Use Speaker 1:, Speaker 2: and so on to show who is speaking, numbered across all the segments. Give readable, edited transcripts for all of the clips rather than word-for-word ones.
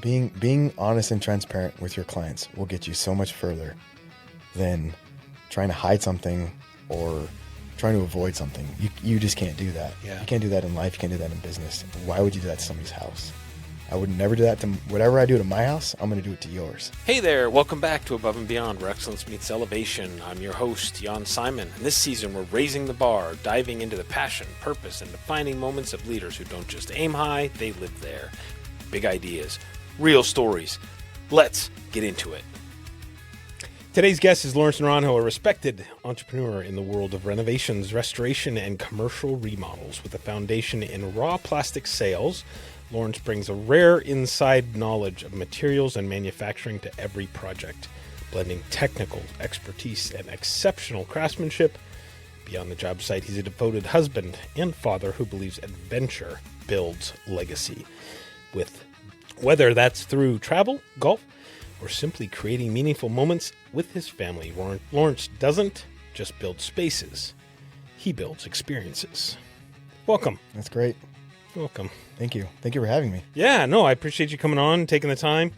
Speaker 1: Being honest and transparent with your clients will get you so much further than trying to hide something or trying to avoid something. You just can't do that.
Speaker 2: Yeah.
Speaker 1: You can't do that in life. You can't do that in business. Why would you do that to somebody's house? I would never do that to whatever I do to my house. I'm going to do it to yours.
Speaker 2: Hey there, welcome back to Above and Beyond, where excellence meets elevation. I'm your host, Jan Simon, and this season we're raising the bar, diving into the passion, purpose, and defining moments of leaders who don't just aim high, they live there. Big ideas, real stories. Let's get into it. Today's guest is Lawrence Naranjo, a respected entrepreneur in the world of renovations, restoration, and commercial remodels. With a foundation in raw plastic sales, Lawrence brings a rare inside knowledge of materials and manufacturing to every project, blending technical expertise and exceptional craftsmanship. Beyond the job site, he's a devoted husband and father who believes adventure builds legacy. With whether that's through travel, golf, or simply creating meaningful moments with his family, Lawrence doesn't just build spaces, he builds experiences. Welcome.
Speaker 1: That's great.
Speaker 2: Welcome.
Speaker 1: Thank you. Thank you for having me.
Speaker 2: Yeah, no, I appreciate you coming on, taking the time.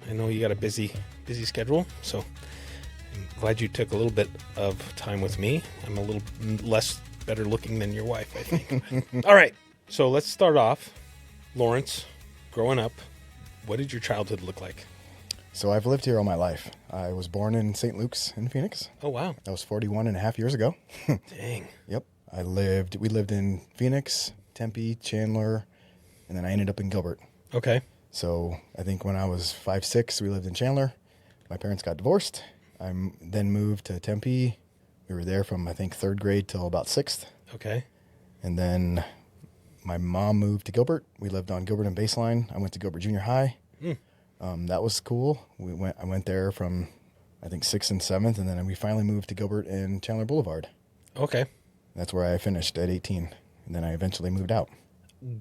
Speaker 2: I know you got a busy schedule, so I'm glad you took a little bit of time with me. I'm a little less better looking than your wife, I think. All right, so let's start off. Lawrence, growing up, what did your childhood look like?
Speaker 1: So I've lived here all my life. I was born in St. Luke's in Phoenix.
Speaker 2: Oh, wow.
Speaker 1: That was 41 and a half years ago.
Speaker 2: Dang.
Speaker 1: Yep. We lived in Phoenix, Tempe, Chandler, and then I ended up in Gilbert.
Speaker 2: Okay.
Speaker 1: So I think when I was 5, 6, we lived in Chandler. My parents got divorced. I then moved to Tempe. We were there from, I think, 3rd grade till about 6th.
Speaker 2: Okay.
Speaker 1: And then my mom moved to Gilbert. We lived on Gilbert and Baseline. I went to Gilbert Junior High. That was cool. I went there from, I think, 6th and 7th, and then we finally moved to Gilbert and Chandler Boulevard.
Speaker 2: Okay.
Speaker 1: That's where I finished at 18, and then I eventually moved out.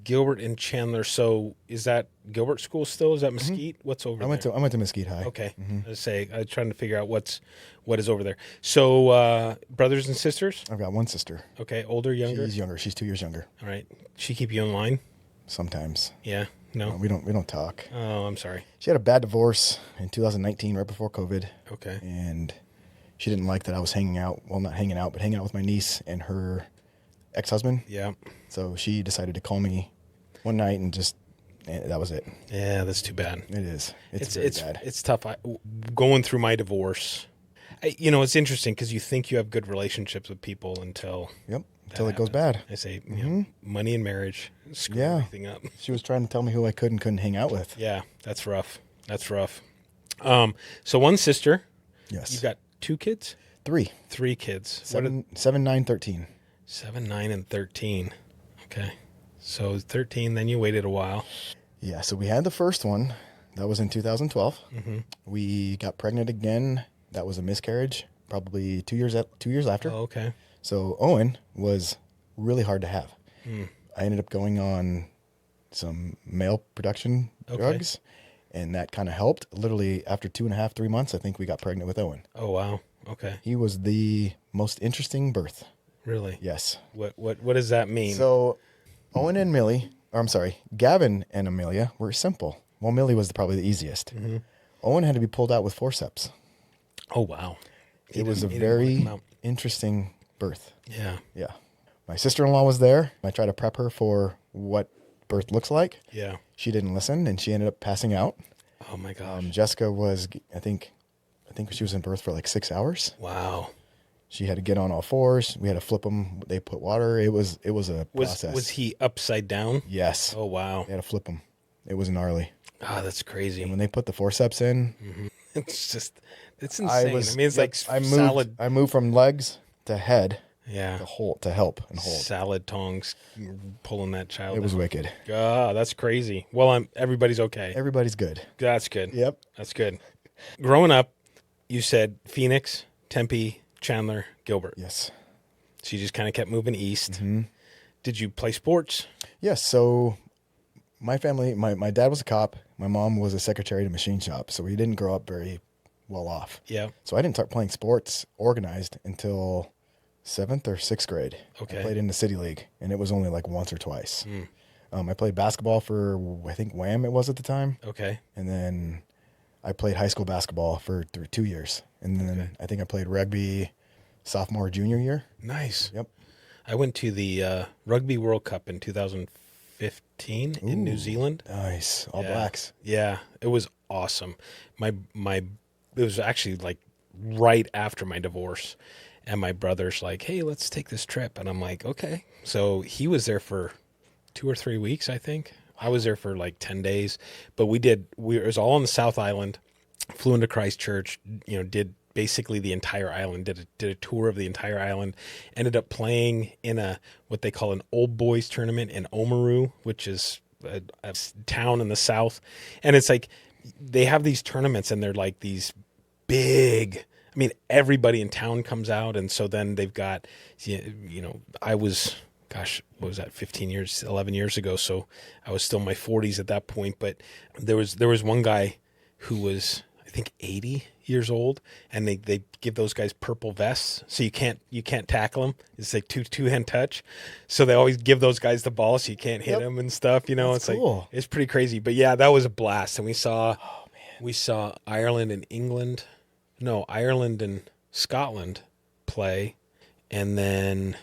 Speaker 2: Gilbert and Chandler. So is that Gilbert School still? Is that Mesquite? What's over there?
Speaker 1: I went to Mesquite High.
Speaker 2: Okay. I was trying to figure out what is over there. So brothers and sisters?
Speaker 1: I've got one sister.
Speaker 2: Okay. Older, younger?
Speaker 1: She's younger. She's 2 years younger.
Speaker 2: All right. She keep you in line?
Speaker 1: Sometimes.
Speaker 2: Yeah. No.
Speaker 1: We don't talk.
Speaker 2: Oh, I'm sorry.
Speaker 1: She had a bad divorce in 2019, right before COVID.
Speaker 2: Okay.
Speaker 1: And she didn't like that I was hanging out. Well, not hanging out, but hanging out with my niece and her ex-husband.
Speaker 2: Yeah.
Speaker 1: So she decided to call me one night and that was it.
Speaker 2: Yeah, that's too bad.
Speaker 1: It is. It's very bad.
Speaker 2: It's tough. Going through my divorce, it's interesting because you think you have good relationships with people until
Speaker 1: it goes bad.
Speaker 2: I say, money and marriage screw everything up.
Speaker 1: She was trying to tell me who I could and couldn't hang out with.
Speaker 2: Yeah, that's rough. So one sister.
Speaker 1: Yes.
Speaker 2: You got 2 kids?
Speaker 1: 3.
Speaker 2: 3 kids.
Speaker 1: 7, 9, 13.
Speaker 2: 7, 9, and 13. Okay. So 13, then you waited a while.
Speaker 1: Yeah, so we had the first one. That was in 2012. Mm-hmm. We got pregnant again. That was a miscarriage, probably 2 years after.
Speaker 2: Oh, okay.
Speaker 1: So Owen was really hard to have. I ended up going on some male production drugs, and that kind of helped. Literally after 2.5, 3 months, I think we got pregnant with Owen.
Speaker 2: Oh, wow. Okay.
Speaker 1: He was the most interesting birth.
Speaker 2: Really?
Speaker 1: Yes.
Speaker 2: What does that mean?
Speaker 1: So Gavin and Amelia were simple. Well, Millie was probably the easiest. Mm-hmm. Owen had to be pulled out with forceps.
Speaker 2: Oh, wow.
Speaker 1: It was a very interesting birth.
Speaker 2: Yeah.
Speaker 1: Yeah. My sister-in-law was there. I tried to prep her for what birth looks like.
Speaker 2: Yeah.
Speaker 1: She didn't listen, and she ended up passing out.
Speaker 2: Oh, my gosh.
Speaker 1: Jessica was, I think she was in birth for like 6 hours.
Speaker 2: Wow.
Speaker 1: She had to get on all fours. We had to flip them. They put water. It was a process.
Speaker 2: Was he upside down?
Speaker 1: Yes.
Speaker 2: Oh, wow.
Speaker 1: We had to flip him. It was gnarly.
Speaker 2: Ah, that's crazy.
Speaker 1: And when they put the forceps in,
Speaker 2: it's insane. It's like
Speaker 1: salad. I moved from legs to head.
Speaker 2: Yeah.
Speaker 1: To help and hold.
Speaker 2: Salad tongs pulling that child.
Speaker 1: It was wicked.
Speaker 2: Ah, that's crazy. Well, everybody's okay.
Speaker 1: Everybody's good.
Speaker 2: That's good.
Speaker 1: Yep.
Speaker 2: That's good. Growing up, you said Phoenix, Tempe, Chandler, Gilbert.
Speaker 1: Yes.
Speaker 2: So you just kind of kept moving east. Mm-hmm. Did you play sports?
Speaker 1: Yes. So my family, my dad was a cop. My mom was a secretary at a machine shop. So we didn't grow up very well off.
Speaker 2: Yeah.
Speaker 1: So I didn't start playing sports organized until 7th or 6th grade.
Speaker 2: Okay.
Speaker 1: I played in the city league, and it was only like once or twice. I played basketball for, I think, Wham it was at the time.
Speaker 2: Okay.
Speaker 1: And then I played high school basketball for 2 years. And then I think I played rugby sophomore, junior year.
Speaker 2: Nice.
Speaker 1: Yep.
Speaker 2: I went to the Rugby World Cup in 2015 in New Zealand.
Speaker 1: Nice. All Blacks.
Speaker 2: Yeah, it was awesome. It was actually like right after my divorce, and my brother's like, "Hey, let's take this trip," and I'm like, "Okay." So he was there for 2 or 3 weeks, I think. I was there for like 10 days, but it was all on the South Island. Flew into Christchurch, did basically the entire island, did a tour of the entire island, ended up playing in what they call an old boys tournament in Oamaru, which is a town in the south. And it's like they have these tournaments and they're like these big, I mean, everybody in town comes out. And so then they've got, I was, gosh, what was that, 11 years ago. So I was still in my 40s at that point. But there was one guy who was, I think, 80 years old, and they give those guys purple vests, so you can't tackle them. It's like two-hand touch, so they always give those guys the ball so you can't hit them and stuff.
Speaker 1: That's
Speaker 2: It's
Speaker 1: cool.
Speaker 2: like it's pretty crazy. But yeah, that was a blast, and we saw Ireland and Scotland play, and then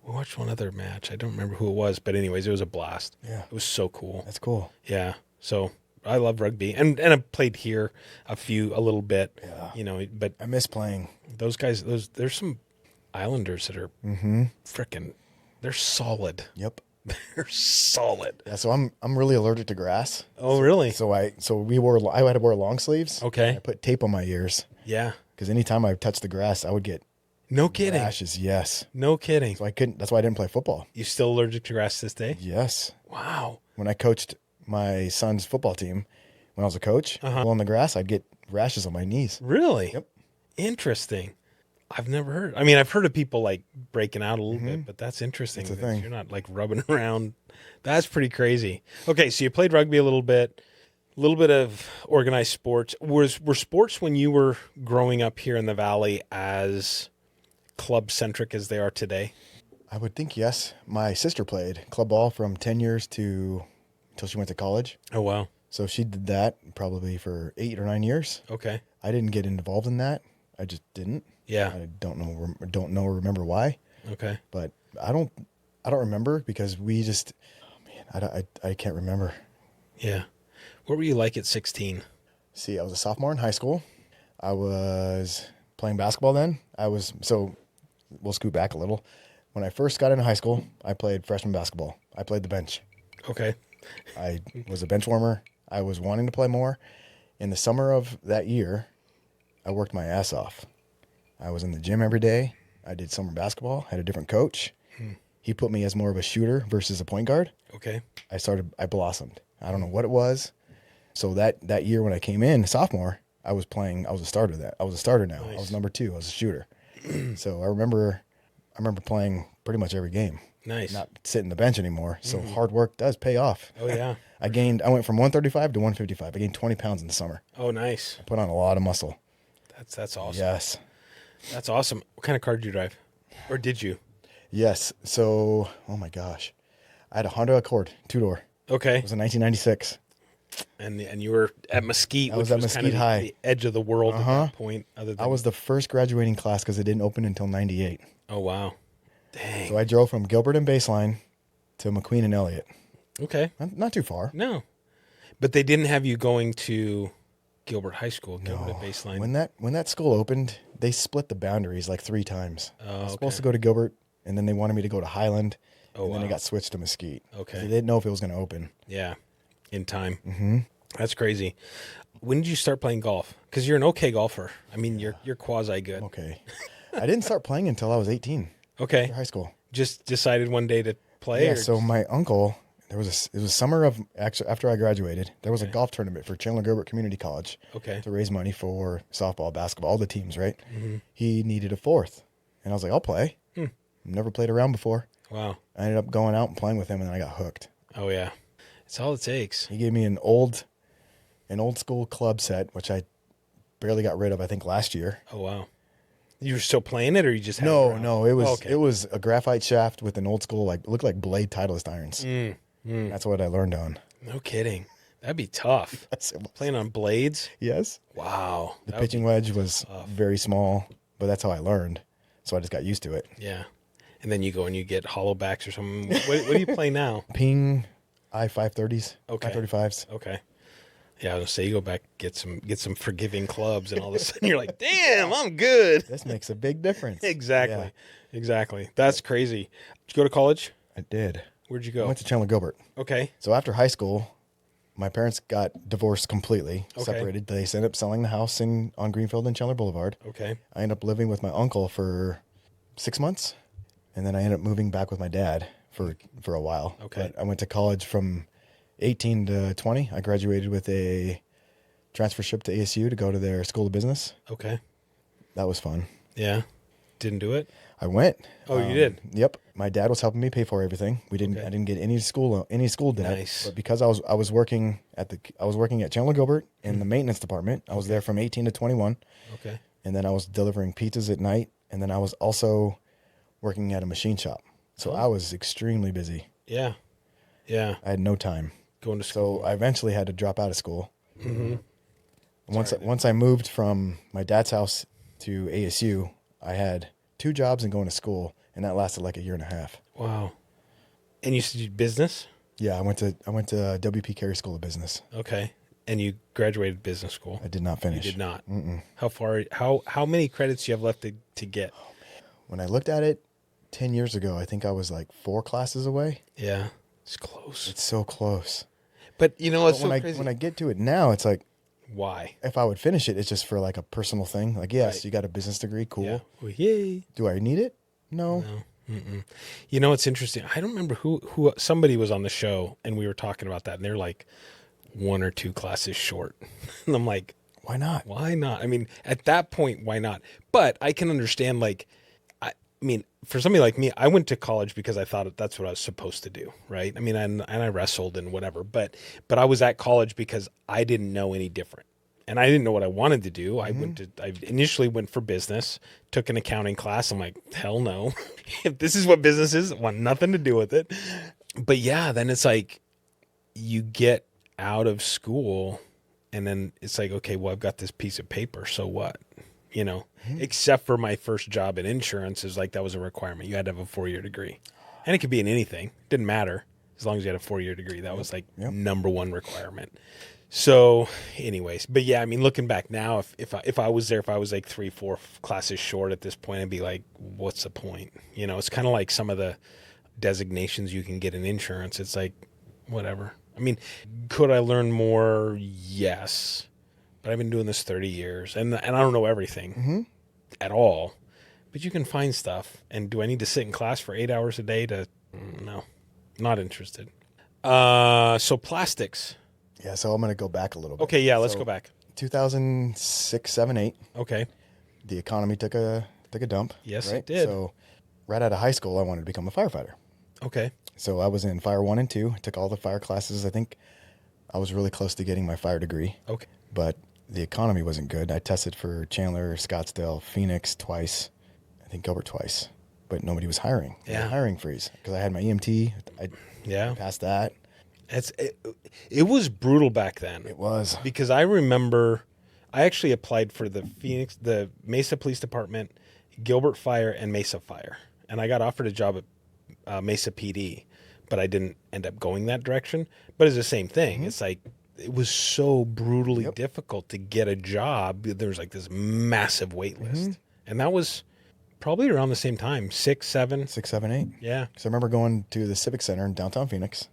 Speaker 2: we watched one other match. I don't remember who it was, but anyways, it was a blast.
Speaker 1: Yeah.
Speaker 2: It was so cool.
Speaker 1: That's cool.
Speaker 2: Yeah. So I love rugby, and I played here a little bit.
Speaker 1: Yeah.
Speaker 2: But
Speaker 1: I miss playing.
Speaker 2: those guys, there's some Islanders that are frickin', they're solid.
Speaker 1: Yep.
Speaker 2: They're solid.
Speaker 1: Yeah. So I'm really allergic to grass.
Speaker 2: Oh, really?
Speaker 1: I had to wear long sleeves.
Speaker 2: Okay.
Speaker 1: I put tape on my ears
Speaker 2: Yeah.
Speaker 1: because anytime I touched the grass, I would get
Speaker 2: No kidding.
Speaker 1: rashes. Yes.
Speaker 2: No kidding.
Speaker 1: So I couldn't. That's why I didn't play football.
Speaker 2: You still allergic to grass this day?
Speaker 1: Yes.
Speaker 2: Wow.
Speaker 1: When I coached my son's football team, when I was a coach, on the grass, I'd get rashes on my knees.
Speaker 2: Really?
Speaker 1: Yep.
Speaker 2: Interesting. I've never heard. I mean, I've heard of people like breaking out a little bit, but that's interesting.
Speaker 1: It's a
Speaker 2: that
Speaker 1: thing.
Speaker 2: You're not like rubbing around. That's pretty crazy. Okay, so you played rugby a little bit of organized sports. Were sports when you were growing up here in the Valley as club centric as they are today?
Speaker 1: I would think yes. My sister played club ball from 10 years until she went to college.
Speaker 2: Oh, wow.
Speaker 1: So she did that probably for 8 or 9 years.
Speaker 2: Okay.
Speaker 1: I didn't get involved in that. I just didn't.
Speaker 2: Yeah.
Speaker 1: I don't know or remember why.
Speaker 2: Okay.
Speaker 1: But I don't remember because we just, I can't remember.
Speaker 2: Yeah. What were you like at 16?
Speaker 1: See, I was a sophomore in high school. I was playing basketball then. We'll scoot back a little. When I first got into high school, I played freshman basketball. I played the bench.
Speaker 2: Okay.
Speaker 1: I was a bench warmer. I was wanting to play more. In the summer of that year, I worked my ass off. I was in the gym every day. I did summer basketball, had a different coach. He put me as more of a shooter versus a point guard.
Speaker 2: Okay.
Speaker 1: I blossomed. I don't know what it was. So that year when I came in, sophomore, I was a starter now.
Speaker 2: Nice.
Speaker 1: I was number 2. I was a shooter. So I remember playing pretty much every game.
Speaker 2: Nice.
Speaker 1: Not sitting the bench anymore. So hard work does pay off.
Speaker 2: Oh, yeah.
Speaker 1: I went from 135 to 155. I gained 20 pounds in the summer.
Speaker 2: Oh, nice.
Speaker 1: I put on a lot of muscle.
Speaker 2: That's awesome.
Speaker 1: Yes.
Speaker 2: That's awesome. What kind of car did you drive? Or did you?
Speaker 1: Yes. So, oh my gosh. I had a Honda Accord, 2-door.
Speaker 2: Okay.
Speaker 1: It was in 1996.
Speaker 2: And you were at Mesquite,
Speaker 1: I
Speaker 2: which
Speaker 1: was at
Speaker 2: was kind of
Speaker 1: Mesquite High.
Speaker 2: the edge of the world at that point. Other than
Speaker 1: I was the first graduating class because it didn't open until 98.
Speaker 2: Oh, wow. Dang.
Speaker 1: So I drove from Gilbert and Baseline to McQueen and Elliott.
Speaker 2: Okay.
Speaker 1: Not too far.
Speaker 2: No. But they didn't have you going to Gilbert High School, Gilbert and Baseline.
Speaker 1: When that school opened, they split the boundaries like 3 times. I was supposed
Speaker 2: okay.
Speaker 1: to go to Gilbert, and then they wanted me to go to Highland,
Speaker 2: Oh,
Speaker 1: and then
Speaker 2: wow.
Speaker 1: it got switched to Mesquite.
Speaker 2: Okay.
Speaker 1: They didn't know if it was going to open.
Speaker 2: Yeah. In time. Mm-hmm. That's crazy. When did you start playing golf? Because you're an okay golfer. I mean, you're quasi good.
Speaker 1: Okay. I didn't start playing until I was 18,
Speaker 2: Okay.
Speaker 1: after high school.
Speaker 2: Just decided one day to play?
Speaker 1: Yeah,
Speaker 2: or
Speaker 1: so my uncle, it was summer of, actually, after I graduated, there was a golf tournament for Chandler Gilbert Community College
Speaker 2: Okay.
Speaker 1: to raise money for softball, basketball, all the teams, right?
Speaker 2: Mm-hmm.
Speaker 1: He needed a 4th. And I was like, I'll play. Never played around before.
Speaker 2: Wow.
Speaker 1: I ended up going out and playing with him, and then I got hooked.
Speaker 2: Oh, yeah. It's all it takes.
Speaker 1: He gave me an old school club set, which I barely got rid of, I think, last year.
Speaker 2: Oh, wow. You were still playing it, or you just had it around?
Speaker 1: No, it was
Speaker 2: Oh, okay.
Speaker 1: it was a graphite shaft with an old school, like, it looked like Blade Titleist irons. That's what I learned on.
Speaker 2: No kidding. That'd be tough.
Speaker 1: Yes, it was.
Speaker 2: Playing on blades.
Speaker 1: Yes.
Speaker 2: Wow.
Speaker 1: The
Speaker 2: That would
Speaker 1: pitching
Speaker 2: be
Speaker 1: wedge was
Speaker 2: tough.
Speaker 1: very small, but that's how I learned. So I just got used to it.
Speaker 2: Yeah. And then you go and you get hollow backs or something. What do you play now?
Speaker 1: Ping I-530s,
Speaker 2: Okay.
Speaker 1: 535s.
Speaker 2: Okay. Yeah, I was gonna say you go back get some forgiving clubs, and all of a sudden you're like, damn, I'm good.
Speaker 1: This makes a big difference.
Speaker 2: Exactly.
Speaker 1: Yeah,
Speaker 2: Exactly. That's crazy. Did you go to college?
Speaker 1: I did.
Speaker 2: Where'd you
Speaker 1: I
Speaker 2: go?
Speaker 1: went to Chandler Gilbert.
Speaker 2: Okay.
Speaker 1: So after high school, my parents got divorced completely,
Speaker 2: Okay.
Speaker 1: separated. They ended up selling the house on Greenfield and Chandler Boulevard.
Speaker 2: Okay.
Speaker 1: I ended up living with my uncle for 6 months, and then I ended up moving back with my dad for a while.
Speaker 2: Okay.
Speaker 1: But I went to college from 18 to 20. I graduated with a transfership to ASU to go to their School of Business.
Speaker 2: Okay.
Speaker 1: That was fun.
Speaker 2: Yeah. Didn't do it?
Speaker 1: I went.
Speaker 2: Oh, you did?
Speaker 1: Yep. My dad was helping me pay for everything. I didn't get any school debt.
Speaker 2: Nice.
Speaker 1: But because I was working at Chandler Gilbert in the maintenance department. I was there from 18 to 21.
Speaker 2: Okay.
Speaker 1: And then I was delivering pizzas at night, and then I was also working at a machine shop. So I was extremely busy.
Speaker 2: Yeah. Yeah.
Speaker 1: I had no time.
Speaker 2: Going to school.
Speaker 1: So I eventually had to drop out of school. Mm-hmm. Once I moved from my dad's house to ASU, I had 2 jobs and going to school, and that lasted like a year and a half.
Speaker 2: Wow. And you said you did business?
Speaker 1: Yeah, I went to WP Carey School of Business.
Speaker 2: Okay. And you graduated business school?
Speaker 1: I did not finish.
Speaker 2: You did not. How many credits do you have left to get?
Speaker 1: When I looked at it 10 years ago, I think I was like 4 classes away.
Speaker 2: Yeah. It's close.
Speaker 1: It's so close.
Speaker 2: But you know what's
Speaker 1: But
Speaker 2: so crazy?
Speaker 1: when I get to it now, it's like,
Speaker 2: Why?
Speaker 1: if I would finish it, it's just for like a personal thing. Like, yes,
Speaker 2: Right.
Speaker 1: you got a business degree, cool.
Speaker 2: Yeah. Well, yay.
Speaker 1: Do I need it? No.
Speaker 2: You know, it's interesting. I don't remember who somebody was on the show and we were talking about that, and they're like 1 or 2 classes short. And I'm like,
Speaker 1: Why not?
Speaker 2: why not? I mean, at that point, why not? But I can understand, like, I mean, for somebody like me, I went to college because I thought that's what I was supposed to do, right? I mean, and I wrestled and whatever, but I was at college because I didn't know any different. And I didn't know what I wanted to do. I initially went for business, took an accounting class. I'm like, hell no. If this is what business is, I want nothing to do with it. But yeah, then it's like you get out of school and then it's like, okay, well, I've got this piece of paper. So what? You know, except for my first job in insurance is like, that was a requirement. You had to have a 4-year degree, and it could be in anything. Didn't matter as long as you had a 4-year degree. That was like number one requirement. So anyways, but yeah, I mean, looking back now, if I was there, if I was like 3-4 classes short at this point, I'd be like, what's the point? You know, it's kind of like some of the designations you can get in insurance. It's like, whatever. I mean, could I learn more? Yes. But I've been doing this 30 years and I don't know everything at all, but you can find stuff. And do I need to sit in class for 8 hours a day no, not interested. So plastics.
Speaker 1: Yeah, so I'm going to go back a little bit.
Speaker 2: Okay. Yeah. Let's
Speaker 1: So,
Speaker 2: go back.
Speaker 1: 2006, 7, 8,
Speaker 2: Okay.
Speaker 1: the economy took a dump.
Speaker 2: Yes,
Speaker 1: right?
Speaker 2: it did.
Speaker 1: So right out of high school, I wanted to become a firefighter.
Speaker 2: Okay.
Speaker 1: So I was in Fire 1 and 2, took all the fire classes. I think I was really close to getting my fire degree.
Speaker 2: Okay.
Speaker 1: But the economy wasn't good. I tested for Chandler, Scottsdale, Phoenix twice, I think Gilbert twice, but nobody was hiring. They had a hiring freeze because I had my EMT. I passed that.
Speaker 2: It was brutal back then.
Speaker 1: It was.
Speaker 2: Because I remember I actually applied for the Mesa Police Department, Gilbert Fire, and Mesa Fire. And I got offered a job at Mesa PD, but I didn't end up going that direction. But it's the same thing. It's like, it was so brutally difficult to get a job. There was like this massive wait list. And that was probably around the same time, 6, 7.
Speaker 1: 6, 7, 8.
Speaker 2: Yeah.
Speaker 1: Because I remember going to the Civic Center in downtown Phoenix.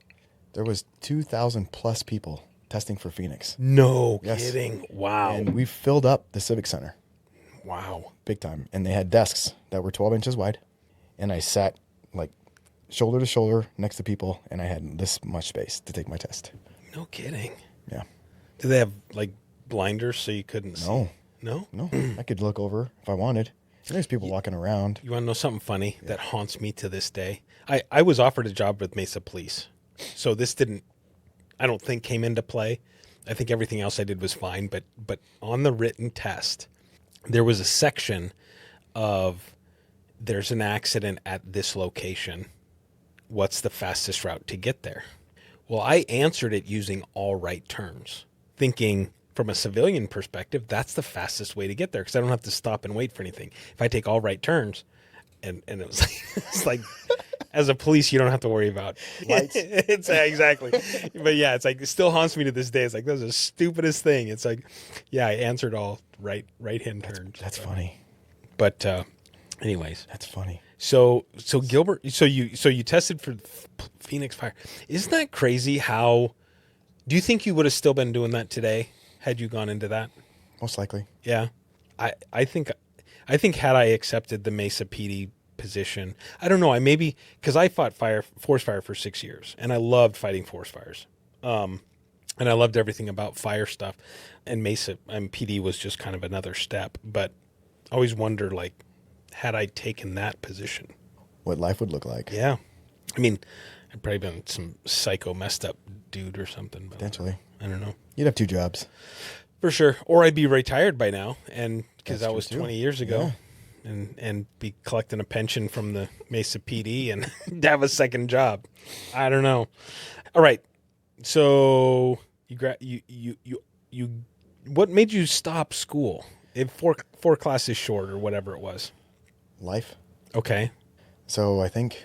Speaker 1: There was 2,000 plus people testing for Phoenix.
Speaker 2: No
Speaker 1: Yes.
Speaker 2: kidding. Wow.
Speaker 1: And we filled up the Civic Center.
Speaker 2: Wow.
Speaker 1: Big time. And they had desks that were 12 inches wide. And I sat like shoulder to shoulder next to people, and I had this much space to take my test.
Speaker 2: No kidding.
Speaker 1: Yeah.
Speaker 2: Did they have like blinders so you couldn't see? No?
Speaker 1: No. I could look over if I wanted. And there's people walking around.
Speaker 2: You want to know something funny that haunts me to this day? I was offered a job with Mesa Police. So this I don't think came into play. I think everything else I did was fine. But on the written test, there was a section of there's an accident at this location. What's the fastest route to get there? Well, I answered it using all right turns, thinking from a civilian perspective, that's the fastest way to get there because I don't have to stop and wait for anything. If I take all right turns, and it was like, it's like, as a police, you don't have to worry about
Speaker 1: Lights.
Speaker 2: It's exactly. But yeah, it's like, it still haunts me to this day. It's like, that was the stupidest thing. It's like, yeah, I answered all right-hand turns.
Speaker 1: That's funny.
Speaker 2: But anyways,
Speaker 1: That's funny.
Speaker 2: so Gilbert, so you tested for Phoenix Fire. Isn't that crazy? How do you think you would have still been doing that today had you gone into that?
Speaker 1: Most likely.
Speaker 2: Yeah, I think had I accepted the Mesa PD position, I don't know. I maybe because I fought forest fire for 6 years, and I loved fighting forest fires. And I loved everything about fire stuff, and Mesa and PD was just kind of another step. But I always wonder, like, had I taken that position,
Speaker 1: What life would look like.
Speaker 2: yeah. I mean, I'd probably been some psycho messed up dude or something. But
Speaker 1: Potentially.
Speaker 2: I don't know.
Speaker 1: You'd have 2 jobs.
Speaker 2: For sure. Or I'd be retired by now, and because
Speaker 1: That's
Speaker 2: that was
Speaker 1: true, too.
Speaker 2: 20 years ago, and be collecting a pension from the Mesa PD and have a second job. I don't know. All right. So you what made you stop school? If four classes short or whatever it was.
Speaker 1: Life.
Speaker 2: Okay.
Speaker 1: So I think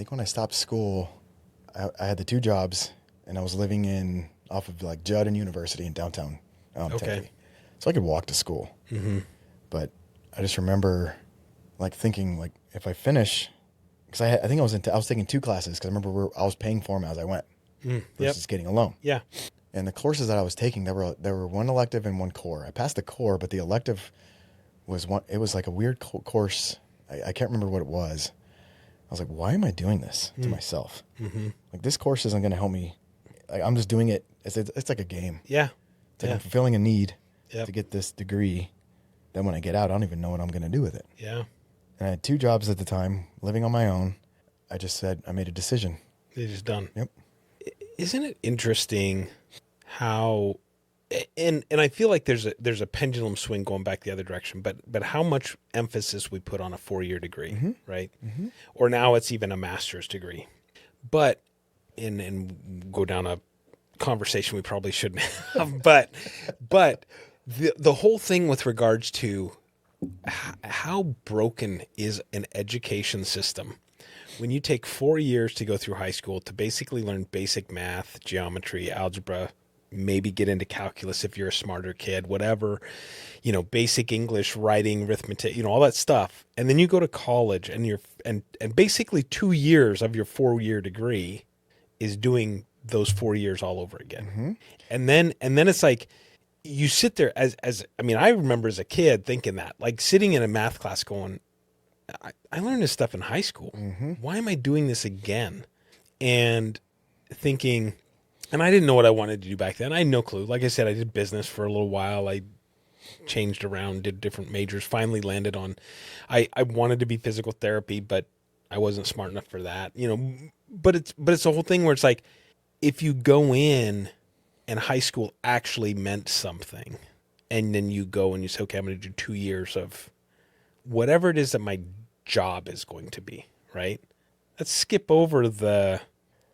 Speaker 1: when I stopped school, I had the 2 jobs, and I was living off of like Judd and University in downtown.
Speaker 2: Okay.
Speaker 1: Tempe. So I could walk to school.
Speaker 2: Mm-hmm.
Speaker 1: But I just remember like thinking like if I finish, because I think I was taking 2 classes because I remember I was paying for them as I went versus getting a loan.
Speaker 2: Yeah.
Speaker 1: And the courses that I was taking, there were 1 elective and 1 core. I passed the core, but the elective was one. It was like a weird course. I can't remember what it was. I was like, why am I doing this to myself?
Speaker 2: Mm-hmm.
Speaker 1: Like this course isn't going to help me. Like, I'm just doing it. It's like a game.
Speaker 2: Yeah.
Speaker 1: It's like I'm fulfilling a need
Speaker 2: Yep.
Speaker 1: to get this degree. Then when I get out, I don't even know what I'm going to do with it.
Speaker 2: Yeah.
Speaker 1: And I had 2 jobs at the time, living on my own. I just said, I made a decision.
Speaker 2: They're just done.
Speaker 1: Yep.
Speaker 2: Isn't it interesting how, and I feel like there's a pendulum swing going back the other direction, but how much emphasis we put on a 4-year degree, right? Mm-hmm. Or now it's even a master's degree. But, and go down a conversation we probably shouldn't have, but the whole thing with regards to how broken is an education system when you take 4 years to go through high school to basically learn basic math, geometry, algebra, maybe get into calculus if you're a smarter kid, whatever, basic English, writing, arithmetic, all that stuff. And then you go to college and and basically 2 years of your 4-year degree is doing those 4 years all over again. Mm-hmm. And then it's like, you sit there I remember as a kid thinking that, like sitting in a math class going, I learned this stuff in high school. Mm-hmm. Why am I doing this again? And thinking, and I didn't know what I wanted to do back then. I had no clue. Like I said, I did business for a little while. I changed around, did different majors, finally landed on, I wanted to be physical therapy, but I wasn't smart enough for that, but it's a whole thing where it's like, if you go in and high school actually meant something, and then you go and you say, okay, I'm going to do 2 years of whatever it is that my job is going to be, right? Let's skip over the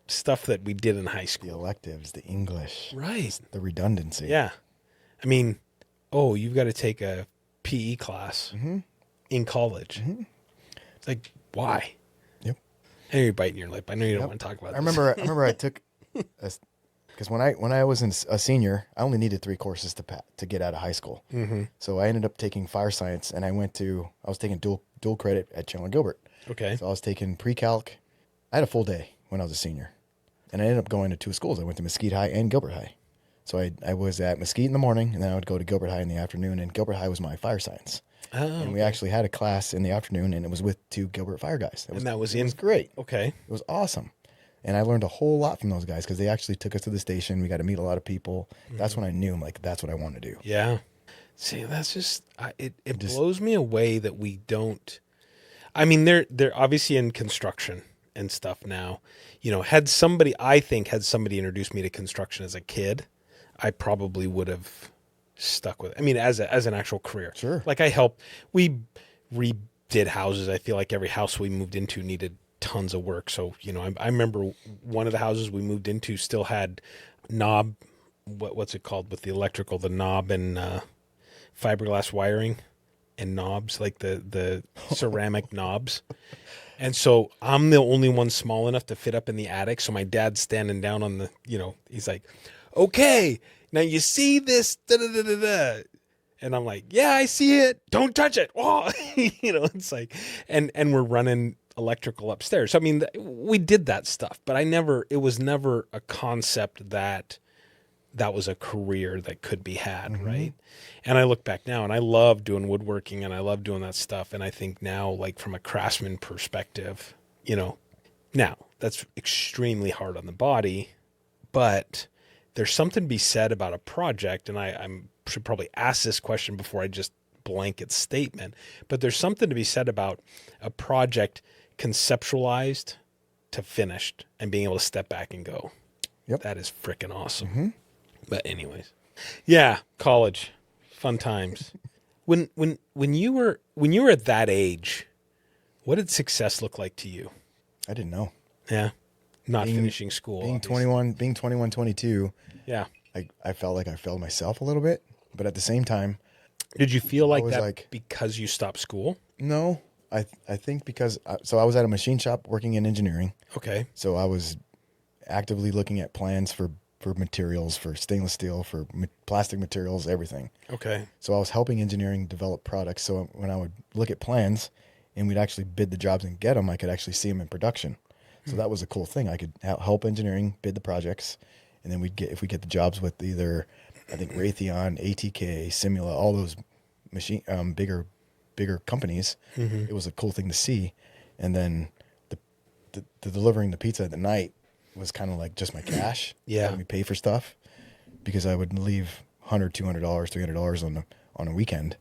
Speaker 2: stuff that we did in high school.
Speaker 1: The electives, the English.
Speaker 2: Right.
Speaker 1: The redundancy.
Speaker 2: Yeah. I mean, you've got to take a PE class in college. Mm-hmm. It's like, why?
Speaker 1: Yep.
Speaker 2: I know you're biting your lip. I know you don't want to talk about this.
Speaker 1: I remember I took, because when I was a senior, I only needed 3 courses to get out of high school. Mm-hmm. So I ended up taking fire science, and I was taking dual credit at Chandler Gilbert.
Speaker 2: Okay.
Speaker 1: So I was taking pre-calc. I had a full day when I was a senior, and I ended up going to 2 schools. I went to Mesquite High and Gilbert High. So I was at Mesquite in the morning, and then I would go to Gilbert High in the afternoon, and Gilbert High was my fire science. Oh, and we actually had a class in the afternoon, and it was with 2 Gilbert fire guys.
Speaker 2: It was
Speaker 1: great.
Speaker 2: Okay.
Speaker 1: It was awesome. And I learned a whole lot from those guys because they actually took us to the station. We got to meet a lot of people. Mm-hmm. That's when I knew, that's what I want to do.
Speaker 2: Yeah. See, that's just, it blows me away that we don't. I mean, they're obviously in construction and stuff now. Had somebody introduced me to construction as a kid, I probably would have stuck with it. I mean, as an actual career.
Speaker 1: Sure.
Speaker 2: Like we redid houses. I feel like every house we moved into needed tons of work. So, I remember one of the houses we moved into still had knob, what's it called with the electrical, the knob and fiberglass wiring and knobs, like the ceramic knobs. And so I'm the only one small enough to fit up in the attic. So my dad's standing down on the, he's like, okay, now you see this, da da da da da. And I'm like, yeah, I see it. Don't touch it. Oh, it's like, and we're running electrical upstairs. So, I mean, we did that stuff, but it was never a concept that was a career that could be had. Right. And I look back now and I love doing woodworking and I love doing that stuff. And I think now, like from a craftsman perspective, now that's extremely hard on the body, but there's something to be said about a project. And I should probably ask this question before I just blanket statement, but there's something to be said about a project conceptualized to finished and being able to step back and go,
Speaker 1: yep,
Speaker 2: that is freaking awesome. But anyways, yeah, college, fun times. When you were at that age, what did success look like to you?
Speaker 1: I didn't know.
Speaker 2: Yeah. Not finishing school.
Speaker 1: Being 21, 22.
Speaker 2: Yeah.
Speaker 1: I felt like I failed myself a little bit, but at the same time,
Speaker 2: did you feel like that because you stopped school?
Speaker 1: No, I think because I was at a machine shop working in engineering.
Speaker 2: Okay.
Speaker 1: So I was actively looking at plans for materials, for stainless steel, for plastic materials, everything.
Speaker 2: Okay.
Speaker 1: So I was helping engineering develop products. So when I would look at plans and we'd actually bid the jobs and get them, I could actually see them in production. So that was a cool thing. I could help engineering bid the projects, and then if we get the jobs with either, I think Raytheon, ATK, Simula, all those bigger companies. It was a cool thing to see. And then the delivering the pizza at the night was kind of like just my cash.
Speaker 2: Yeah.
Speaker 1: Having me pay for stuff, because I would leave $100, $200, $300 on a weekend.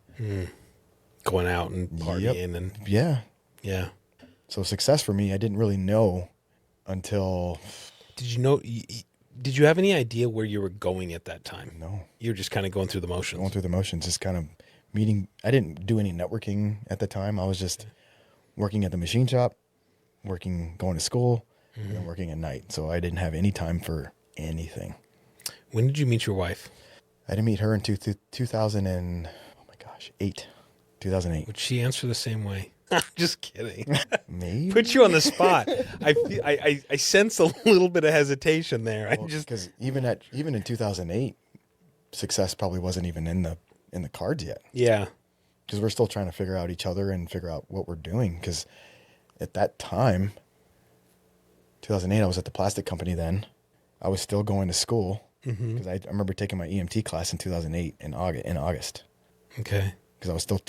Speaker 2: Going out and partying and
Speaker 1: yeah. So success for me, I didn't really know until.
Speaker 2: Did you have any idea where you were going at that time?
Speaker 1: No.
Speaker 2: You were just kind of going through the motions.
Speaker 1: Just kind of meeting. I didn't do any networking at the time. I was just working at the machine shop, going to school, and then working at night. So I didn't have any time for anything.
Speaker 2: When did you meet your wife?
Speaker 1: I didn't meet her in 2008. 2008.
Speaker 2: Would she answer the same way? Just kidding.
Speaker 1: Maybe.
Speaker 2: Put you on the spot. I sense a little bit of hesitation there.
Speaker 1: Because even in 2008, success probably wasn't even in the cards yet.
Speaker 2: Yeah.
Speaker 1: Because we're still trying to figure out each other and figure out what we're doing. Because at that time, 2008, I was at the plastic company then. I was still going to school. Because I remember taking my EMT class in 2008 in August.
Speaker 2: Okay.
Speaker 1: Because I was still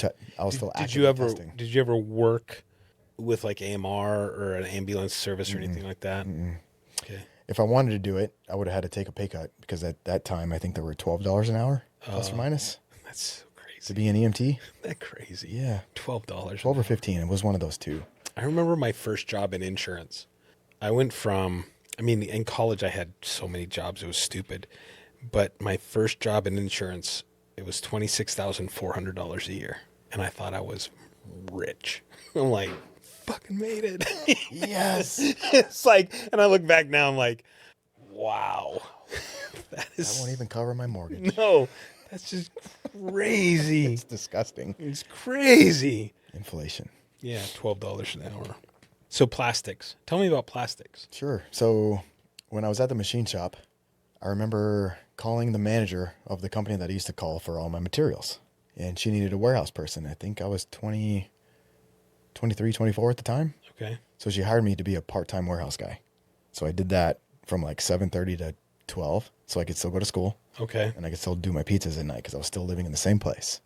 Speaker 2: Did you ever work with like AMR or an ambulance service or anything like that? Okay.
Speaker 1: If I wanted to do it, I would have had to take a pay cut, because at that time I think there were $12 an hour plus or minus.
Speaker 2: That's so crazy.
Speaker 1: To be an EMT.
Speaker 2: That crazy.
Speaker 1: Yeah.
Speaker 2: $12.
Speaker 1: 12 or 15. It was one of those two.
Speaker 2: I remember my first job in insurance. I went from, in college I had so many jobs, it was stupid. But my first job in insurance, it was $26,400 a year. And I thought I was rich. I'm like, fucking made it.
Speaker 1: Yes.
Speaker 2: It's like, and I look back now, I'm like, wow. That
Speaker 1: won't even cover my mortgage.
Speaker 2: No, that's just crazy.
Speaker 1: It's disgusting.
Speaker 2: It's crazy.
Speaker 1: Inflation.
Speaker 2: Yeah, $12 an hour. So plastics. Tell me about plastics.
Speaker 1: Sure. So when I was at the machine shop, I remember calling the manager of the company that I used to call for all my materials. And she needed a warehouse person. I think I was 23, 24 at the time.
Speaker 2: Okay.
Speaker 1: So she hired me to be a part-time warehouse guy. So I did that from like 7:30 to 12, so I could still go to school.
Speaker 2: Okay.
Speaker 1: And I could still do my pizzas at night, because I was still living in the same place.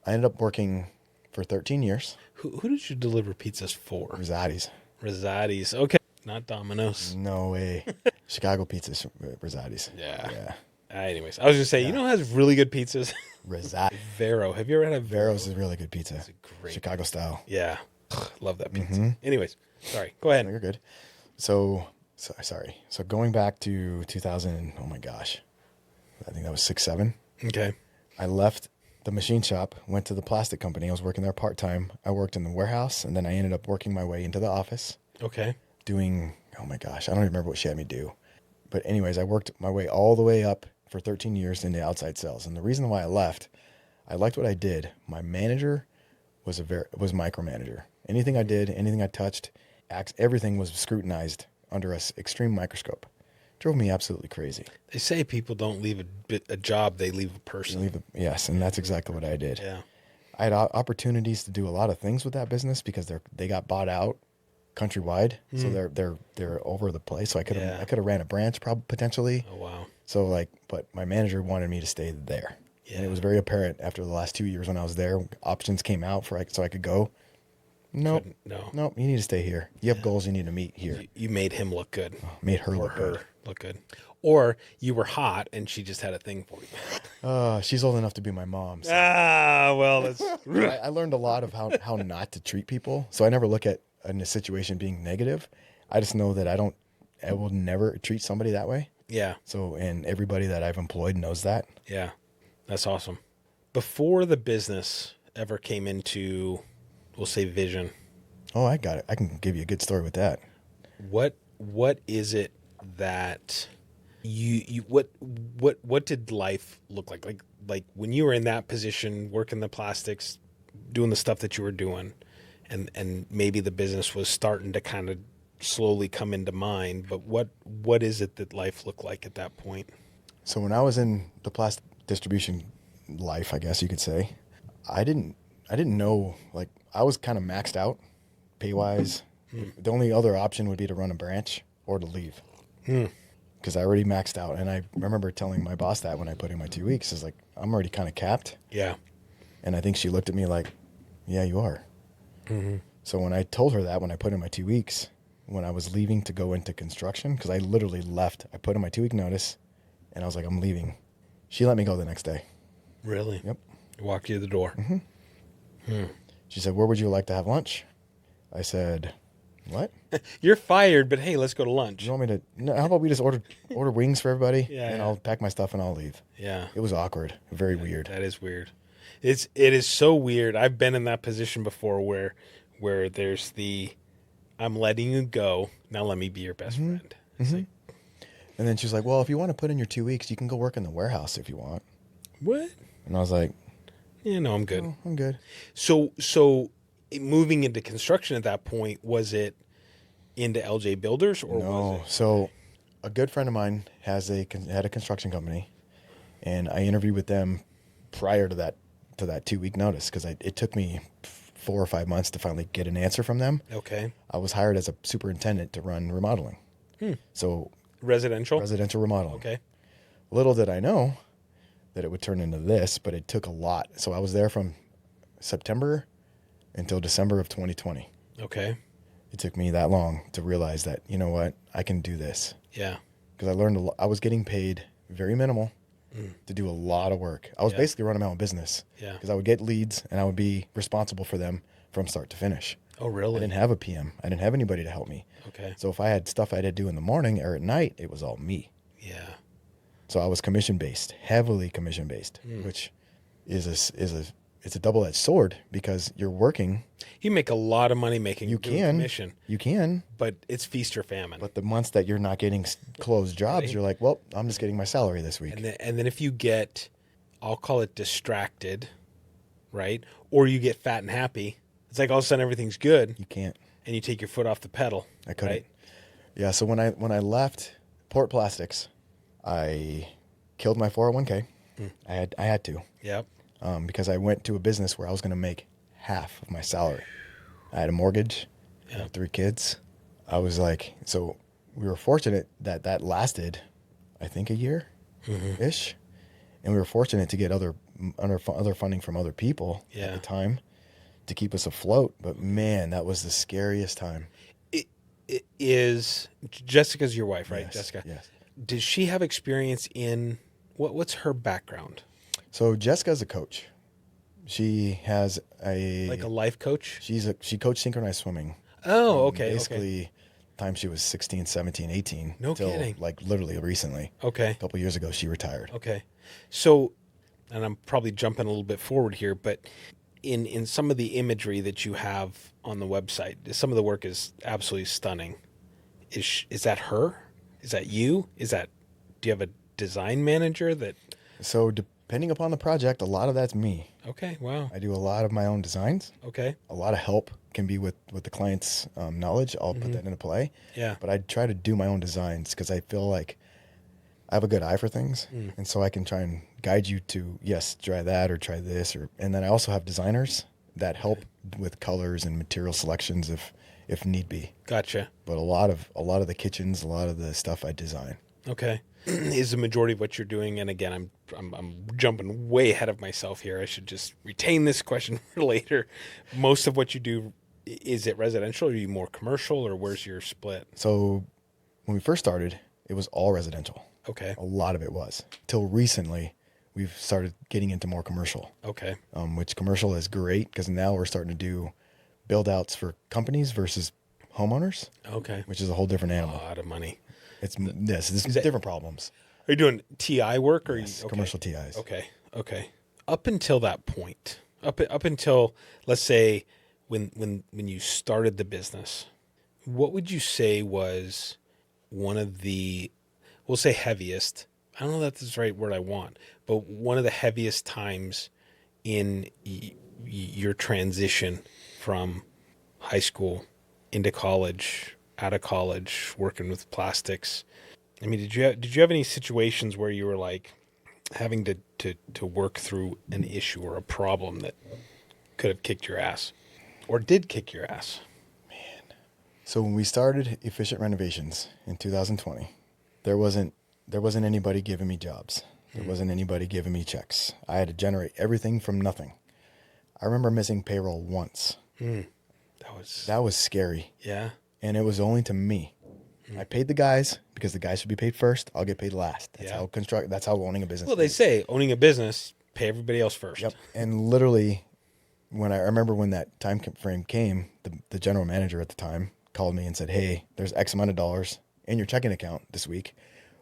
Speaker 1: I ended up working for 13 years.
Speaker 2: Who did you deliver pizzas for?
Speaker 1: Rosati's.
Speaker 2: Okay. Not Domino's.
Speaker 1: No way. Chicago pizzas, Rosati's.
Speaker 2: Yeah. Anyways, I was going to say, you know who has really good pizzas?
Speaker 1: Rosati.
Speaker 2: Vero. Have you ever had a Vero?
Speaker 1: Vero's is really good pizza.
Speaker 2: It's a great
Speaker 1: Chicago style.
Speaker 2: Yeah. Love that pizza. Anyways, sorry. Go ahead.
Speaker 1: No, you're good. So sorry. So going back to 2000, oh my gosh. I think that was 6, 7.
Speaker 2: Okay.
Speaker 1: I left the machine shop, went to the plastic company. I was working there part-time. I worked in the warehouse, and then I ended up working my way into the office.
Speaker 2: Okay.
Speaker 1: doing, oh my gosh, I don't even remember what she had me do. But anyways, I worked my way all the way up for 13 years into outside sales. And the reason why I left, I liked what I did. My manager was was micromanager. Anything I did, anything I touched, everything was scrutinized under an extreme microscope. Drove me absolutely crazy.
Speaker 2: They say people don't leave a job, they leave a person.
Speaker 1: Yes, and that's exactly what I did.
Speaker 2: Yeah.
Speaker 1: I had opportunities to do a lot of things with that business because they got bought out countrywide, so they're over the place. So I could have ran a branch potentially.
Speaker 2: Oh wow.
Speaker 1: So but my manager wanted me to stay there, and it was very apparent after the last 2 years when I was there. Options came out so I could go. Nope. Nope. You need to stay here. You have goals you need to meet here.
Speaker 2: You made him look good.
Speaker 1: Made her look good.
Speaker 2: Look good. Or you were hot and she just had a thing for you.
Speaker 1: She's old enough to be my mom. So.
Speaker 2: Well, that's.
Speaker 1: I learned a lot of how not to treat people. So I never look at a situation being negative. I just know that I will never treat somebody that way.
Speaker 2: Yeah.
Speaker 1: So, and everybody that I've employed knows that.
Speaker 2: Yeah. That's awesome. Before the business ever came into, we'll say, vision.
Speaker 1: Oh, I got it. I can give you a good story with that.
Speaker 2: What is it that what did life look like? Like when you were in that position, working the plastics, doing the stuff that you were doing, and maybe the business was starting to kind of slowly come into mind, but what is it that life looked like at that point?
Speaker 1: So when I was in the plastic distribution life, I guess you could say, I didn't know, like, I was kind of maxed out pay wise. The only other option would be to run a branch or to leave. Because I already maxed out. And I remember telling my boss that when I put in my 2 weeks, is like, I'm already kind of capped.
Speaker 2: Yeah.
Speaker 1: And I think she looked at me like, yeah, you are. Mm-hmm. So when I told her that, when I put in my 2 weeks, when I was leaving to go into construction, because I literally left, I put in my 2 week notice and I was like, I'm leaving. She let me go the next day.
Speaker 2: Really?
Speaker 1: Yep.
Speaker 2: Walked you to the door.
Speaker 1: Mm-hmm. She said, where would you like to have lunch? I said, what?
Speaker 2: You're fired, but hey, let's go to lunch.
Speaker 1: You want me to? No, how about we just order wings for everybody,
Speaker 2: and
Speaker 1: I'll pack my stuff and I'll leave.
Speaker 2: Yeah.
Speaker 1: It was awkward, very weird.
Speaker 2: That is weird. It is so weird. I've been in that position before where there's I'm letting you go. Now let me be your best friend.
Speaker 1: Mm-hmm. Like, and then she was like, well, if you want to put in your 2 weeks, you can go work in the warehouse if you want.
Speaker 2: What?
Speaker 1: And I was like,
Speaker 2: yeah, no, I'm good.
Speaker 1: Oh, I'm good.
Speaker 2: So moving into construction at that point, was it into LJ Builders or
Speaker 1: no?
Speaker 2: Was it?
Speaker 1: So a good friend of mine had a construction company, and I interviewed with them prior to that 2 week notice because it took me 4 or 5 months to finally get an answer from them.
Speaker 2: Okay.
Speaker 1: I was hired as a superintendent to run remodeling. So
Speaker 2: residential
Speaker 1: remodeling.
Speaker 2: Okay.
Speaker 1: Little did I know that it would turn into this, but it took a lot. So I was there from September until December of 2020.
Speaker 2: Okay.
Speaker 1: It took me that long to realize that, you know what, I can do this.
Speaker 2: Yeah.
Speaker 1: Because I learned I was getting paid very minimal to do a lot of work. I was basically running my own business. Yeah. Because I would get leads and I would be responsible for them from start to finish.
Speaker 2: Oh, really?
Speaker 1: I didn't have a PM. I didn't have anybody to help me.
Speaker 2: Okay.
Speaker 1: So if I had stuff I had to do in the morning or at night, it was all me.
Speaker 2: Yeah.
Speaker 1: So I was commission-based, heavily commission-based, which is a double-edged sword because you're working.
Speaker 2: You make a lot of money doing commission.
Speaker 1: You can.
Speaker 2: But it's feast or famine.
Speaker 1: But the months that you're not getting closed jobs, you're like, well, I'm just getting my salary this week.
Speaker 2: And then if you get, I'll call it distracted, right? Or you get fat and happy. It's like all of a sudden everything's good.
Speaker 1: You can't.
Speaker 2: And you take your foot off the pedal.
Speaker 1: I couldn't.
Speaker 2: Right?
Speaker 1: Yeah, so when I left Port Plastics, I killed my 401k. I had to.
Speaker 2: Yep.
Speaker 1: Because I went to a business where I was going to make half of my salary. I had a mortgage. I had 3 kids. I was like, so we were fortunate that lasted, I think, a year-ish. And we were fortunate to get other funding from other people at the time to keep us afloat. But man, that was the scariest time.
Speaker 2: It is Jessica's your wife, right?
Speaker 1: Yes,
Speaker 2: Jessica.
Speaker 1: Yes.
Speaker 2: Does she have experience in what's her background?
Speaker 1: So Jessica's a coach. She has
Speaker 2: like a life coach?
Speaker 1: She coached synchronized swimming.
Speaker 2: Oh, okay.
Speaker 1: Basically, time she was 16, 17, 18.
Speaker 2: No kidding.
Speaker 1: Like literally recently.
Speaker 2: Okay.
Speaker 1: A couple years ago, she retired.
Speaker 2: Okay. So, and I'm probably jumping a little bit forward here, but in some of the imagery that you have on the website, some of the work is absolutely stunning. is that her? Is that you? Do you have a design manager that?
Speaker 1: So depending upon the project, a lot of that's me.
Speaker 2: Okay, wow.
Speaker 1: I do a lot of my own designs.
Speaker 2: Okay.
Speaker 1: A lot of help can be with the client's knowledge. I'll put that into play.
Speaker 2: Yeah.
Speaker 1: But I try to do my own designs because I feel like I have a good eye for things. And so I can try and guide you to, yes, try that or try this. And then I also have designers that help with colors and material selections if need be.
Speaker 2: Gotcha.
Speaker 1: But a lot of the kitchens, a lot of the stuff I design.
Speaker 2: Okay. Is the majority of what you're doing, and again, I'm jumping way ahead of myself here. I should just retain this question for later. Most of what you do, is it residential? Or are you more commercial, or where's your split?
Speaker 1: So when we first started, it was all residential.
Speaker 2: Okay.
Speaker 1: A lot of it was. Till recently, we've started getting into more commercial.
Speaker 2: Okay.
Speaker 1: Which commercial is great because now we're starting to do build outs for companies versus homeowners.
Speaker 2: Okay.
Speaker 1: Which is a whole different
Speaker 2: A
Speaker 1: animal.
Speaker 2: lot of money.
Speaker 1: This is different problems.
Speaker 2: Are you doing TI work or
Speaker 1: Yes,
Speaker 2: okay.
Speaker 1: commercial TIs?
Speaker 2: Okay. Okay. Up until that point, up until, let's say, when you started the business, what would you say was one of the, we'll say heaviest, I don't know if that's the right word I want, but one of the heaviest times in your transition from high school into college, out of college, working with plastics? I mean, did you have any situations where you were like having to work through an issue or a problem that could have kicked your ass or did kick your ass?
Speaker 1: So when we started Efficient Renovations in 2020, there wasn't anybody giving me jobs. There wasn't anybody giving me checks. I had to generate everything from nothing. I remember missing payroll once. That was scary.
Speaker 2: Yeah.
Speaker 1: And it was only to me. I paid the guys because the guys should be paid first. I'll get paid last. That's how owning a business.
Speaker 2: Well, they say owning a business, pay everybody else first.
Speaker 1: Yep. And literally, I remember when that time frame came, the general manager at the time called me and said, "Hey, there's X amount of dollars in your checking account this week.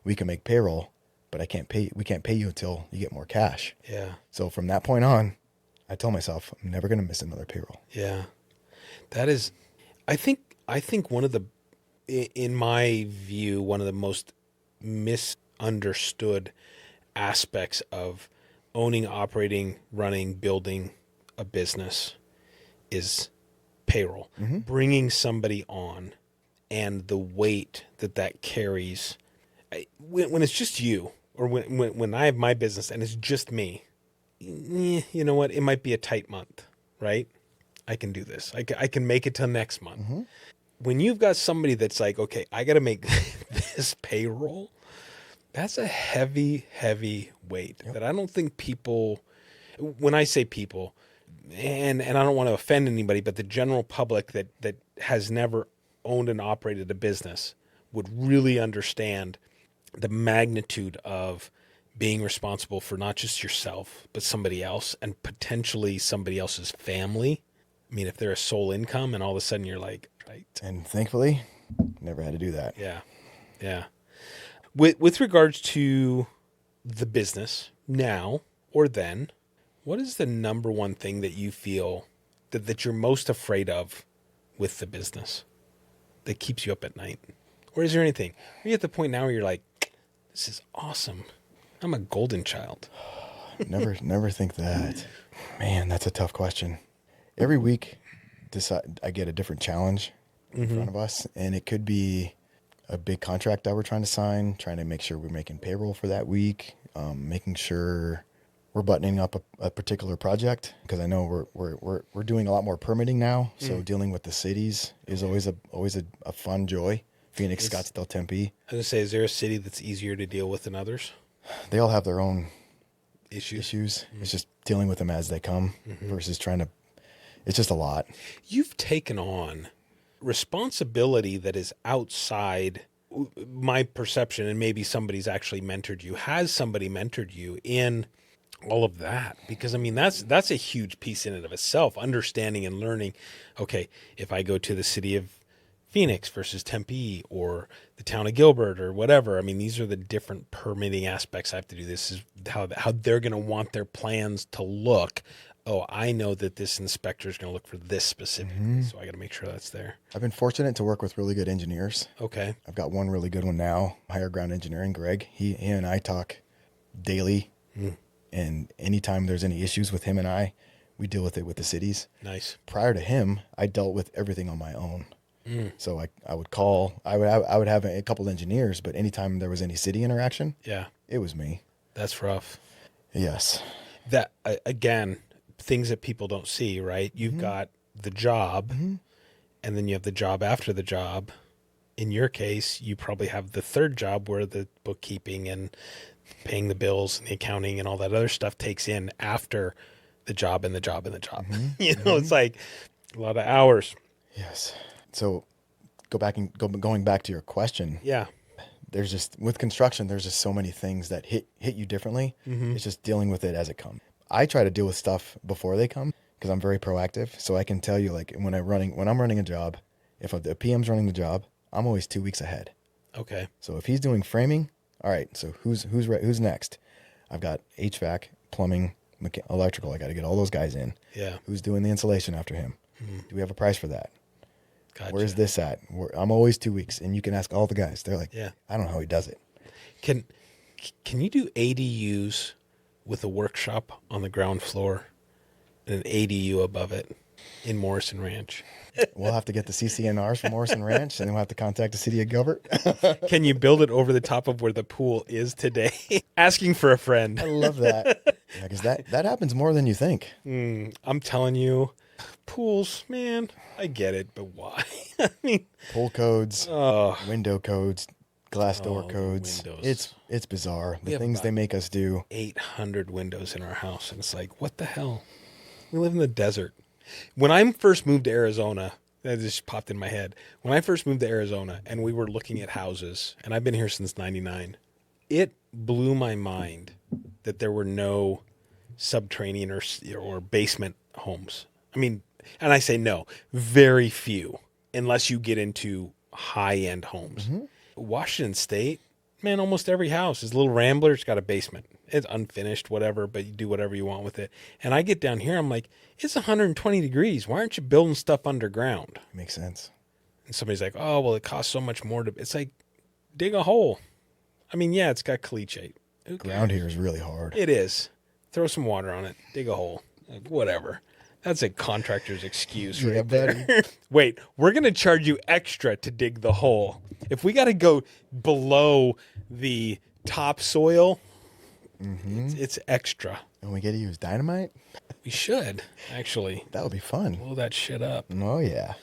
Speaker 1: We can make payroll, but we can't pay you until you get more cash."
Speaker 2: Yeah.
Speaker 1: So from that point on, I told myself I'm never going to miss another payroll.
Speaker 2: Yeah. That is, I think one of the, in my view, one of the most misunderstood aspects of owning, operating, running, building a business is payroll. Bringing somebody on and the weight that carries. When it's just you, or when I have my business and it's just me, you know what? It might be a tight month, right? I can do this. I can make it till next month. When you've got somebody that's like, okay, I got to make this payroll, that's a heavy, heavy weight that I don't think people, when I say people, and I don't want to offend anybody, but the general public that has never owned and operated a business would really understand the magnitude of being responsible for not just yourself, but somebody else and potentially somebody else's family. I mean, if they're a sole income and all of a sudden you're like, right.
Speaker 1: And thankfully, never had to do that.
Speaker 2: Yeah. Yeah. With regards to the business now or then, what is the number one thing that you feel that you're most afraid of with the business that keeps you up at night? Or is there anything? Are you at the point now where you're like, this is awesome. I'm a golden child.
Speaker 1: Never think that. Man, that's a tough question. Every week, I get a different challenge in front of us, and it could be a big contract that we're trying to sign, trying to make sure we're making payroll for that week, making sure we're buttoning up a particular project, because I know we're doing a lot more permitting now. So dealing with the cities is always a fun joy. Phoenix, Scottsdale, Tempe.
Speaker 2: I was going to say, is there a city that's easier to deal with than others?
Speaker 1: They all have their own
Speaker 2: Issues.
Speaker 1: It's just dealing with them as they come versus it's just a lot.
Speaker 2: You've taken on responsibility that is outside my perception, and maybe somebody's actually mentored you. Has somebody mentored you in all of that? Because I mean, that's a huge piece in and of itself, understanding and learning, okay, if I go to the city of Phoenix versus Tempe or the town of Gilbert or whatever, I mean, these are the different permitting aspects I have to do. This is how they're going to want their plans to look oh, I know that this inspector is going to look for this specifically, so I got to make sure that's there.
Speaker 1: I've been fortunate to work with really good engineers.
Speaker 2: Okay.
Speaker 1: I've got one really good one now, higher ground engineering, Greg. He and I talk daily. And anytime there's any issues with him and I, we deal with it with the cities.
Speaker 2: Nice.
Speaker 1: Prior to him, I dealt with everything on my own. So I would call, I would have a couple engineers, but anytime there was any city interaction,
Speaker 2: Yeah.
Speaker 1: it was me.
Speaker 2: That's rough.
Speaker 1: Yes.
Speaker 2: That, again, things that people don't see, right? You've got the job, and then you have the job after the job. In your case, you probably have the third job where the bookkeeping and paying the bills and the accounting and all that other stuff takes in after the job and the job and the job. It's like a lot of hours.
Speaker 1: Yes. So going back to your question.
Speaker 2: Yeah.
Speaker 1: There's just, with construction, there's just so many things that hit you differently. It's just dealing with it as it comes. I try to deal with stuff before they come because I'm very proactive. So I can tell you, like, when I'm running a job, if the PM's running the job, I'm always 2 weeks ahead.
Speaker 2: Okay.
Speaker 1: So if he's doing framing, all right, so who's next? I've got HVAC, plumbing, electrical. I got to get all those guys in.
Speaker 2: Yeah.
Speaker 1: Who's doing the insulation after him? Do we have a price for that?
Speaker 2: Gotcha.
Speaker 1: Where's this at? I'm always 2 weeks, and you can ask all the guys. They're like,
Speaker 2: Yeah.
Speaker 1: I don't know how he does it.
Speaker 2: Can you do ADUs with a workshop on the ground floor and an ADU above it in Morrison Ranch?
Speaker 1: We'll have to get the CCNRs from Morrison Ranch, and then we'll have to contact the city of Gilbert.
Speaker 2: Can you build it over the top of where the pool is today? Asking for a friend.
Speaker 1: I love that. Yeah, because that happens more than you think.
Speaker 2: I'm telling you, pools, man, I get it, but why? I mean,
Speaker 1: Pool codes, window codes, glass door codes.
Speaker 2: windows.
Speaker 1: It's bizarre. The
Speaker 2: have
Speaker 1: things
Speaker 2: about
Speaker 1: they make us do.
Speaker 2: 800 windows in our house, and it's like, what the hell? We live in the desert. When I first moved to Arizona, that just popped in my head. When I first moved to Arizona and we were looking at houses, and I've been here since 99, it blew my mind that there were no subterranean or basement homes. I mean, and I say no, very few, unless you get into high-end homes. Washington State, man, almost every house is a little rambler. It's got a basement. It's unfinished, whatever, but you do whatever you want with it. And I get down here, I'm like, it's 120 degrees. Why aren't you building stuff underground?
Speaker 1: Makes sense.
Speaker 2: And somebody's like, oh, well, it costs so much more to... It's like, dig a hole. I mean, yeah, it's got caliche.
Speaker 1: Ground here is really hard.
Speaker 2: It is. Throw some water on it. Dig a hole. Like, whatever. That's a contractor's excuse right there. Wait, we're going to charge you extra to dig the hole. If we got to go below the topsoil, it's extra.
Speaker 1: And we get to use dynamite?
Speaker 2: We should, actually.
Speaker 1: That would be fun.
Speaker 2: Blow that shit up.
Speaker 1: Oh, yeah.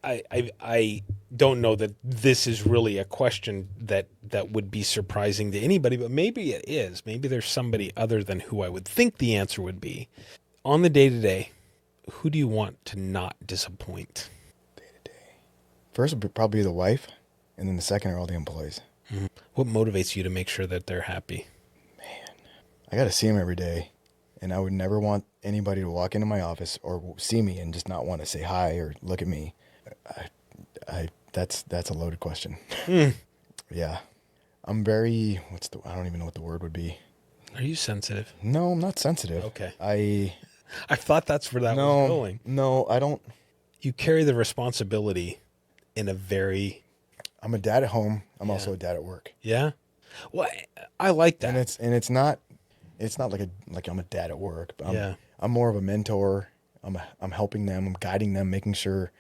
Speaker 2: I don't know that this is really a question that would be surprising to anybody, but maybe it is. Maybe there's somebody other than who I would think the answer would be. On the day-to-day, who do you want to not disappoint?
Speaker 1: Day-to-day. First would be probably the wife, and then the second are all the employees.
Speaker 2: What motivates you to make sure that they're happy?
Speaker 1: I got to see them every day, and I would never want anybody to walk into my office or see me and just not want to say hi or look at me. That's a loaded question. Yeah. I'm very, I don't even know what the word would be.
Speaker 2: Are you sensitive?
Speaker 1: No, I'm not sensitive.
Speaker 2: Okay.
Speaker 1: I
Speaker 2: thought that's where that was going.
Speaker 1: No, I don't.
Speaker 2: You carry the responsibility in a very...
Speaker 1: I'm a dad at home. I'm also a dad at work.
Speaker 2: Yeah? Well, I like that.
Speaker 1: And it's not like I'm a dad at work. But I'm more of a mentor. I'm helping them. I'm guiding them, making sure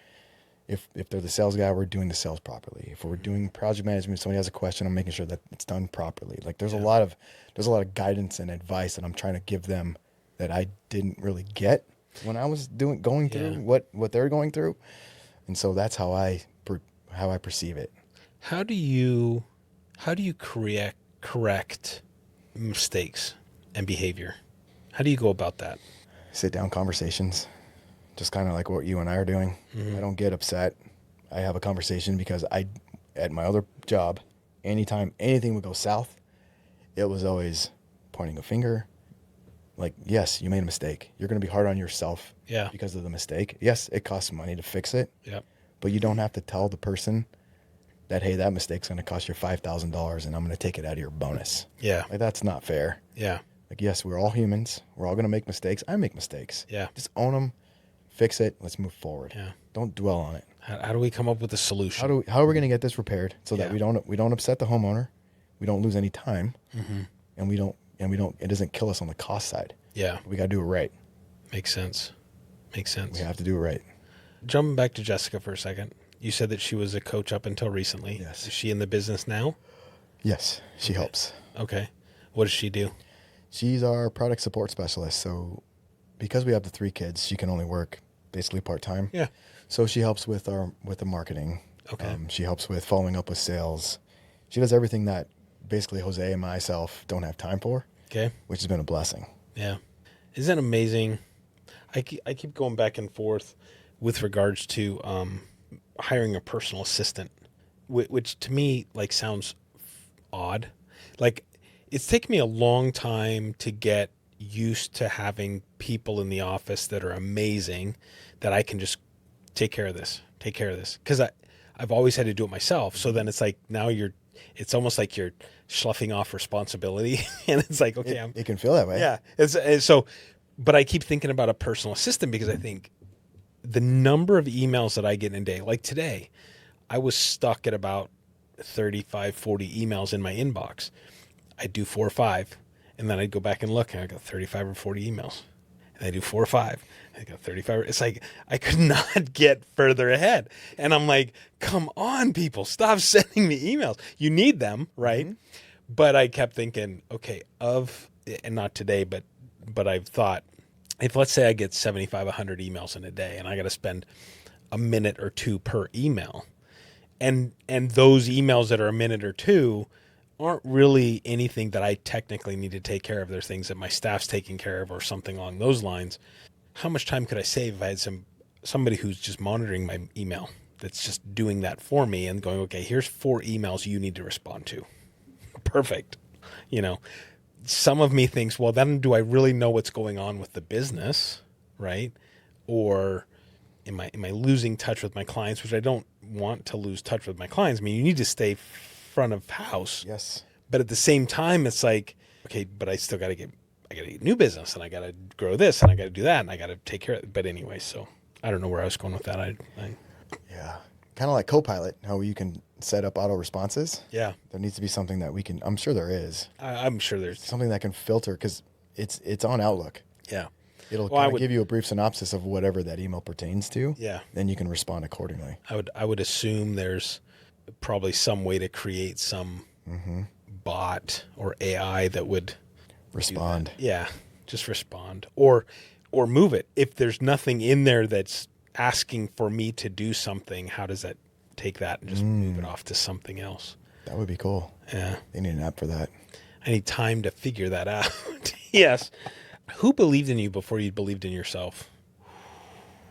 Speaker 1: if they're the sales guy, we're doing the sales properly. If we're doing project management, somebody has a question, I'm making sure that it's done properly. Like there's a lot of guidance and advice that I'm trying to give them that I didn't really get when I was going through what they're going through. And so that's how I perceive it.
Speaker 2: How do you correct mistakes and behavior? How do you go about that?
Speaker 1: Sit down conversations, just kind of like what you and I are doing. I don't get upset. I have a conversation because at my other job, anytime anything would go south, it was always pointing a finger. Like, yes, you made a mistake. You're going to be hard on yourself because of the mistake. Yes, it costs money to fix it. Yeah. But you don't have to tell the person that, hey, that mistake's going to cost you $5,000 and I'm going to take it out of your bonus. Yeah. Like, that's not fair. Yeah. Like, yes, we're all humans. We're all going to make mistakes. I make mistakes.
Speaker 2: Yeah.
Speaker 1: Just own them, fix it. Let's move forward.
Speaker 2: Yeah.
Speaker 1: Don't dwell on it.
Speaker 2: How do we come up with a solution?
Speaker 1: How are we going to get this repaired so that
Speaker 2: Yeah.
Speaker 1: we don't upset the homeowner, we don't lose any time,
Speaker 2: Mm-hmm.
Speaker 1: and it doesn't kill us on the cost side.
Speaker 2: Yeah.
Speaker 1: We got to do it right.
Speaker 2: Makes sense. Makes sense.
Speaker 1: We have to do it right.
Speaker 2: Jumping back to Jessica for a second. You said that she was a coach up until recently.
Speaker 1: Yes.
Speaker 2: Is she in the business now?
Speaker 1: Yes, she helps.
Speaker 2: Okay. What does she do?
Speaker 1: She's our product support specialist. So because we have the 3 kids, she can only work basically part-time.
Speaker 2: Yeah.
Speaker 1: So she helps with the marketing.
Speaker 2: Okay.
Speaker 1: She helps with following up with sales. She does everything that basically Jose and myself don't have time for,
Speaker 2: Okay.
Speaker 1: which has been a blessing.
Speaker 2: Yeah. Isn't that amazing? I keep going back and forth with regards to hiring a personal assistant, which to me like sounds odd. Like it's taken me a long time to get used to having people in the office that are amazing, that I can just take care of this. Because I've always had to do it myself. So then it's like now it's almost like you're sloughing off responsibility. And it's like, okay,
Speaker 1: It can feel that way.
Speaker 2: yeah. It's so, but I keep thinking about a personal assistant because I think the number of emails that I get in a day, like today, I was stuck at about 35, 40 emails in my inbox. I'd do 4 or 5, and then I'd go back and look, and I got 35 or 40 emails. And I do 4 or 5, I got 35. It's like I could not get further ahead. And I'm like, come on, people, stop sending me emails. You need them, right? Mm-hmm. But I kept thinking, okay, and not today, but I've thought, if let's say I get 75, 100 emails in a day, and I got to spend a minute or 2 per email, and those emails that are a minute or 2 aren't really anything that I technically need to take care of. There's things that my staff's taking care of or something along those lines. How much time could I save if I had somebody who's just monitoring my email, that's just doing that for me and going, okay, here's 4 emails you need to respond to. Perfect. Some of me thinks, well, then do I really know what's going on with the business, right? Or am I losing touch with my clients, which I don't want to lose touch with my clients. I mean, you need to stay front of house.
Speaker 1: Yes.
Speaker 2: But at the same time, it's like, okay, but I still got to get new business, and I got to grow this, and I got to do that, and I got to take care of it. But anyway, so I don't know where I was going with that.
Speaker 1: Yeah. Kind of like Copilot, how you can set up auto responses.
Speaker 2: Yeah.
Speaker 1: There needs to be something that we can, I'm sure there is.
Speaker 2: I'm sure there's
Speaker 1: something that can filter, because it's on Outlook.
Speaker 2: Yeah.
Speaker 1: It'll kind of give you a brief synopsis of whatever that email pertains to.
Speaker 2: Yeah.
Speaker 1: Then you can respond accordingly.
Speaker 2: I would assume there's probably some way to create some bot or AI that would
Speaker 1: respond.
Speaker 2: Yeah. Just respond or move it. If there's nothing in there that's asking for me to do something, how does that take that and just move it off to something else?
Speaker 1: That would be cool.
Speaker 2: Yeah.
Speaker 1: They need an app for that.
Speaker 2: I need time to figure that out. Yes. Who believed in you before you believed in yourself?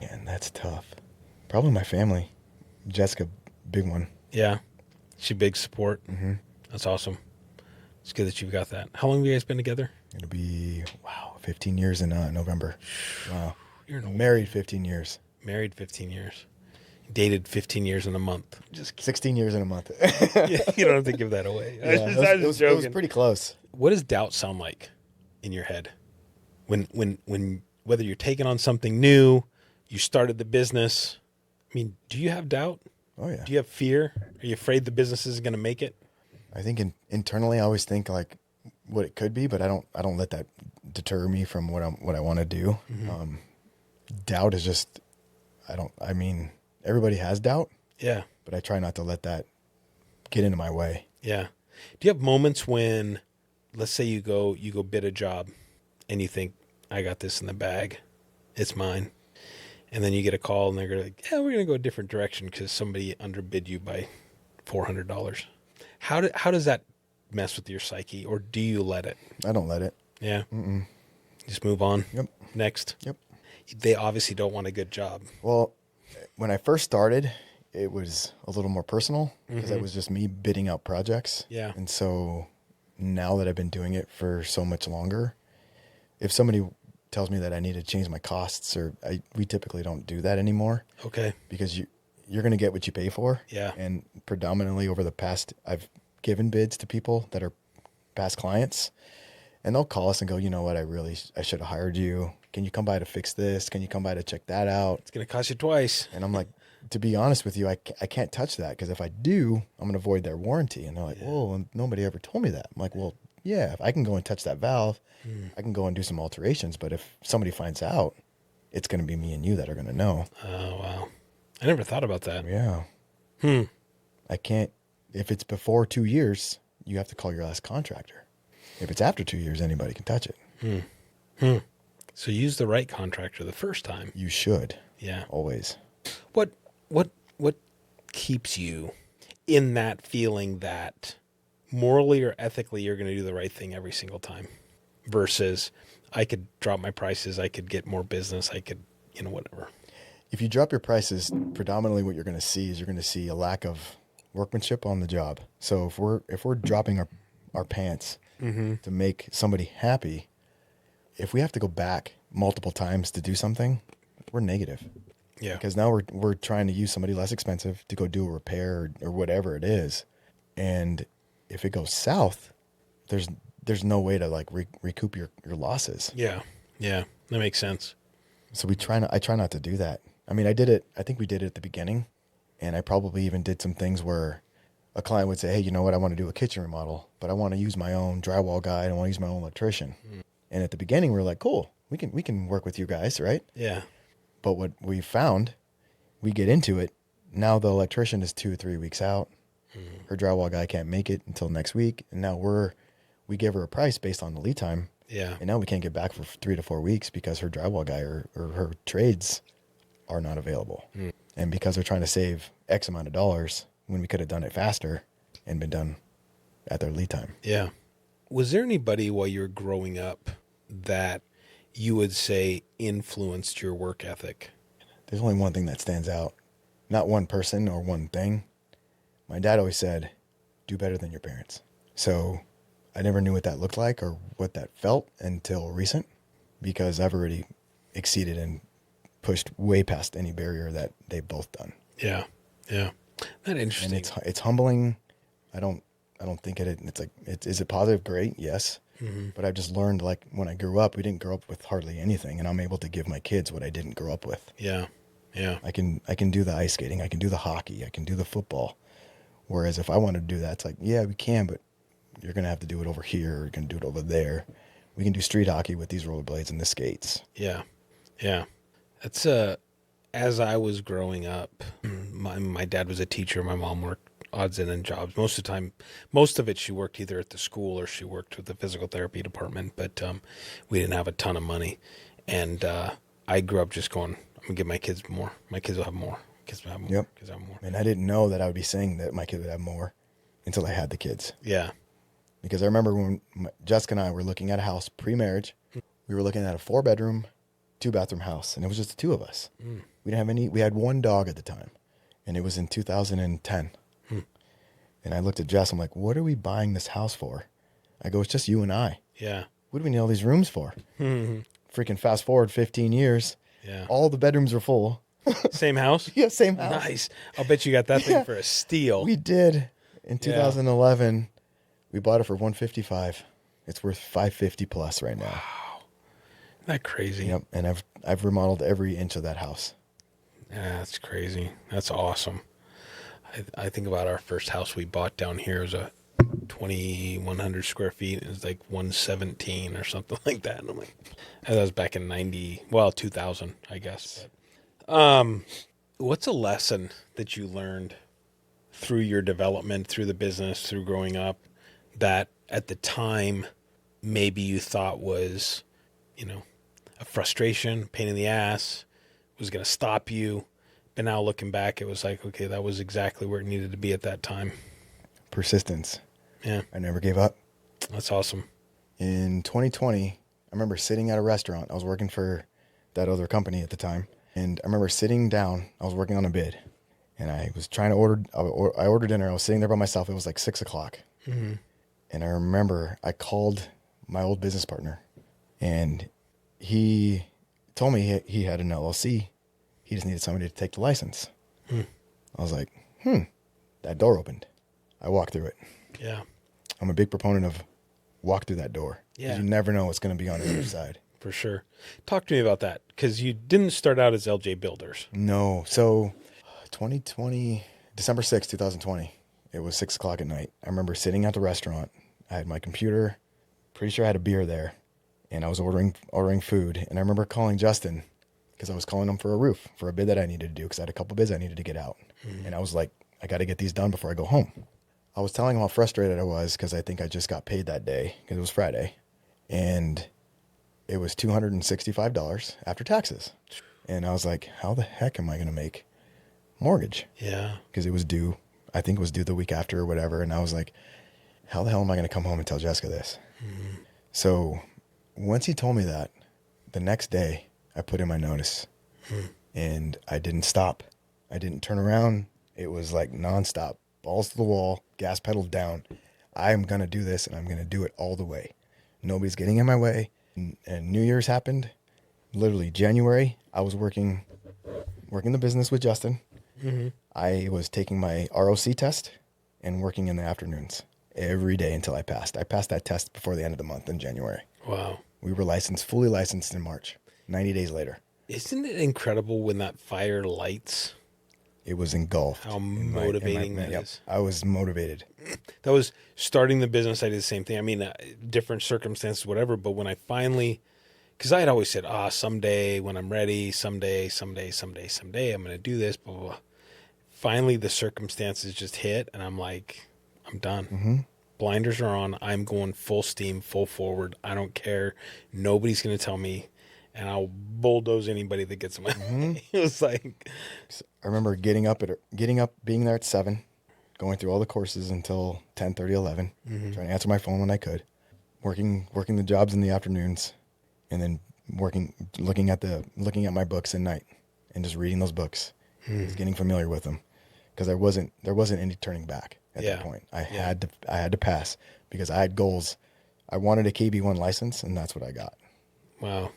Speaker 1: Man, that's tough. Probably my family. Jessica, big one.
Speaker 2: Yeah. She big support.
Speaker 1: Mm-hmm.
Speaker 2: That's awesome. It's good that you've got that. How long have you guys been together?
Speaker 1: It'll be, 15 years in November. Wow.
Speaker 2: You're
Speaker 1: married 15 years.
Speaker 2: Married 15 years. Dated 15 years in a month.
Speaker 1: Just 16 years in a month.
Speaker 2: You don't have to give that away.
Speaker 1: Yeah, it was pretty close.
Speaker 2: What does doubt sound like in your head? When whether you're taking on something new, you started the business. I mean, do you have doubt?
Speaker 1: Oh yeah.
Speaker 2: Do you have fear? Are you afraid the business isn't going to make it?
Speaker 1: I think internally I always think like what it could be, but I don't let that deter me from what I want to do. Mm-hmm. Doubt is just everybody has doubt.
Speaker 2: Yeah.
Speaker 1: But I try not to let that get into my way.
Speaker 2: Yeah. Do you have moments when, let's say you go bid a job and you think, I got this in the bag, it's mine. And then you get a call and they're like, yeah, we're going to go a different direction because somebody underbid you by $400. How does that mess with your psyche, or do you let it?
Speaker 1: I don't let it.
Speaker 2: Yeah. Mm-mm. Just move on.
Speaker 1: Yep.
Speaker 2: Next.
Speaker 1: Yep.
Speaker 2: They obviously don't want a good job.
Speaker 1: Well, when I first started, it was a little more personal because it was just me bidding out projects.
Speaker 2: Yeah.
Speaker 1: And so now that I've been doing it for so much longer, if somebody tells me that I need to change my costs, we typically don't do that anymore.
Speaker 2: Okay.
Speaker 1: Because you're going to get what you pay for.
Speaker 2: Yeah.
Speaker 1: And predominantly over the past, I've given bids to people that are past clients, And they'll call us and go, you know what, I should have hired you. Can you come by to fix this? Can you come by to check that out?
Speaker 2: It's going to cost you twice.
Speaker 1: And I'm like, to be honest with you, I can't touch that, because if I do, I'm going to void their warranty. And they're like, whoa, nobody ever told me that. I'm like, well, yeah, if I can go and touch that valve, I can go and do some alterations. But if somebody finds out, it's going to be me and you that are going to know.
Speaker 2: Oh, wow. I never thought about that.
Speaker 1: Yeah. I can't, if it's before 2 years, you have to call your last contractor. If it's after 2 years, anybody can touch it.
Speaker 2: So use the right contractor the first time.
Speaker 1: You should.
Speaker 2: Yeah.
Speaker 1: Always.
Speaker 2: What keeps you in that feeling that morally or ethically you're going to do the right thing every single time versus I could drop my prices, I could get more business, I could, whatever.
Speaker 1: If you drop your prices, predominantly what you're going to see is you're going to see a lack of workmanship on the job. So if we're dropping our pants to make somebody happy, if we have to go back multiple times to do something, we're negative.
Speaker 2: Yeah.
Speaker 1: Because now we're trying to use somebody less expensive to go do a repair or whatever it is. And if it goes south, there's no way to like recoup your losses.
Speaker 2: Yeah. Yeah. That makes sense.
Speaker 1: So I try not to do that. I mean, I think we did it at the beginning, and I probably even did some things where a client would say, hey, you know what? I want to do a kitchen remodel, but I want to use my own drywall guy. I don't want to use my own electrician. And at the beginning, we're like, cool, we can work with you guys, right?
Speaker 2: Yeah.
Speaker 1: But what we found, we get into it. Now the electrician is 2 or 3 weeks out. Her drywall guy can't make it until next week. And now we give her a price based on the lead time.
Speaker 2: Yeah.
Speaker 1: And now we can't get back for 3 to 4 weeks because her drywall guy or her trades are not available. And because they're trying to save X amount of dollars when we could have done it faster and been done at their lead time.
Speaker 2: Yeah. Was there anybody while you were growing up that you would say influenced your work ethic?
Speaker 1: There's only one thing that stands out. Not one person or one thing. My dad always said, do better than your parents. So I never knew what that looked like or what that felt until recent, because I've already exceeded and pushed way past any barrier that they've both done.
Speaker 2: Yeah. Yeah. That's interesting.
Speaker 1: And it's humbling. I don't think it's like, is it positive? Great. Yes. But I've just learned, like, when I grew up, we didn't grow up with hardly anything, and I'm able to give my kids what I didn't grow up with.
Speaker 2: Yeah. Yeah.
Speaker 1: I can do the ice skating. I can do the hockey. I can do the football. Whereas if I wanted to do that, it's like, yeah, we can, but you're going to have to do it over here, or you're going to do it over there. We can do street hockey with these rollerblades and the skates.
Speaker 2: Yeah. Yeah. That's as I was growing up, my dad was a teacher. My mom worked odds and ends jobs. Most of it she worked either at the school or she worked with the physical therapy department, but we didn't have a ton of money. And I grew up just going, I'm going to give my kids more. My kids will have more. Kids will have more.
Speaker 1: Yep.
Speaker 2: Kids will have more.
Speaker 1: And I didn't know that I would be saying that my kid would have more until I had the kids.
Speaker 2: Yeah.
Speaker 1: Because I remember when Jessica and I were looking at a house pre-marriage, we were looking at a 4-bedroom, 2-bathroom house, and it was just the two of us. We didn't have we had one dog at the time, and it was in 2010. And I looked at Jess, I'm like, what are we buying this house for? I go, it's just you and I.
Speaker 2: Yeah.
Speaker 1: What do we need all these rooms for? Freaking fast forward 15 years.
Speaker 2: Yeah.
Speaker 1: All the bedrooms were full.
Speaker 2: Same house?
Speaker 1: Yeah, same house.
Speaker 2: Nice. I'll bet you got that thing for a steal.
Speaker 1: We did. In 2011, we bought it for $155. It's worth $550 plus right now.
Speaker 2: Wow. Isn't that crazy?
Speaker 1: Yep. And I've remodeled every inch of that house.
Speaker 2: Yeah, that's crazy. That's awesome. I think about our first house we bought down here. It was a 2,100 square feet. It was like 117 or something like that. And I'm like, that was back in 2000, I guess. What's a lesson that you learned through your development, through the business, through growing up, that at the time maybe you thought was, a frustration, pain in the ass, was going to stop you? But now looking back, it was like, okay, that was exactly where it needed to be at that time.
Speaker 1: Persistence.
Speaker 2: Yeah.
Speaker 1: I never gave up.
Speaker 2: That's awesome.
Speaker 1: In 2020, I remember sitting at a restaurant. I was working for that other company at the time. And I remember sitting down. I was working on a bid. And I was trying to I ordered dinner. I was sitting there by myself. It was like 6 o'clock. And I remember I called my old business partner. And he told me he had an LLC. He just needed somebody to take the license. I was like, that door opened. I walked through it.
Speaker 2: Yeah.
Speaker 1: I'm a big proponent of walk through that door.
Speaker 2: Yeah.
Speaker 1: You never know what's going to be on the other side.
Speaker 2: For sure. Talk to me about that, because you didn't start out as LJ Builders.
Speaker 1: No. So 2020, December 6th, 2020, it was 6 o'clock at night. I remember sitting at the restaurant. I had my computer, pretty sure I had a beer there, and I was ordering food. And I remember calling Justin because I was calling him for a roof, for a bid that I needed to do, because I had a couple bids I needed to get out. And I was like, I got to get these done before I go home. I was telling him how frustrated I was because I think I just got paid that day because it was Friday. And it was $265 after taxes. And I was like, how the heck am I going to make mortgage?
Speaker 2: Yeah.
Speaker 1: Because it was due, I think it was due the week after or whatever. And I was like, how the hell am I going to come home and tell Jessica this? So once he told me that, the next day I put in my notice and I didn't stop. I didn't turn around. It was like nonstop, balls to the wall, gas pedal down. I'm going to do this and I'm going to do it all the way. Nobody's getting in my way. And New Year's happened. Literally January, I was working the business with Justin. I was taking my ROC test and working in the afternoons every day until I passed. I passed that test before the end of the month in January.
Speaker 2: Wow.
Speaker 1: We were fully licensed in March, 90 days later.
Speaker 2: Isn't it incredible when that fire lights?
Speaker 1: It was engulfed.
Speaker 2: How motivating that is.
Speaker 1: I was motivated.
Speaker 2: That was starting the business. I did the same thing. I mean, different circumstances, whatever. But when I finally, because I had always said, someday when I'm ready, someday, I'm going to do this, blah, blah, blah. Finally, the circumstances just hit, and I'm like, I'm done. Blinders are on. I'm going full steam, full forward. I don't care. Nobody's going to tell me, and I'll bulldoze anybody that gets in my way. It was like,
Speaker 1: I remember getting up, being there at 7, going through all the courses until 10:30, 11, trying to answer my phone when I could, working the jobs in the afternoons, and then looking at my books at night and just reading those books, just getting familiar with them, because there wasn't any turning back at that point. I had to pass because I had goals. I wanted a KB1 license, and that's what I got.
Speaker 2: wow,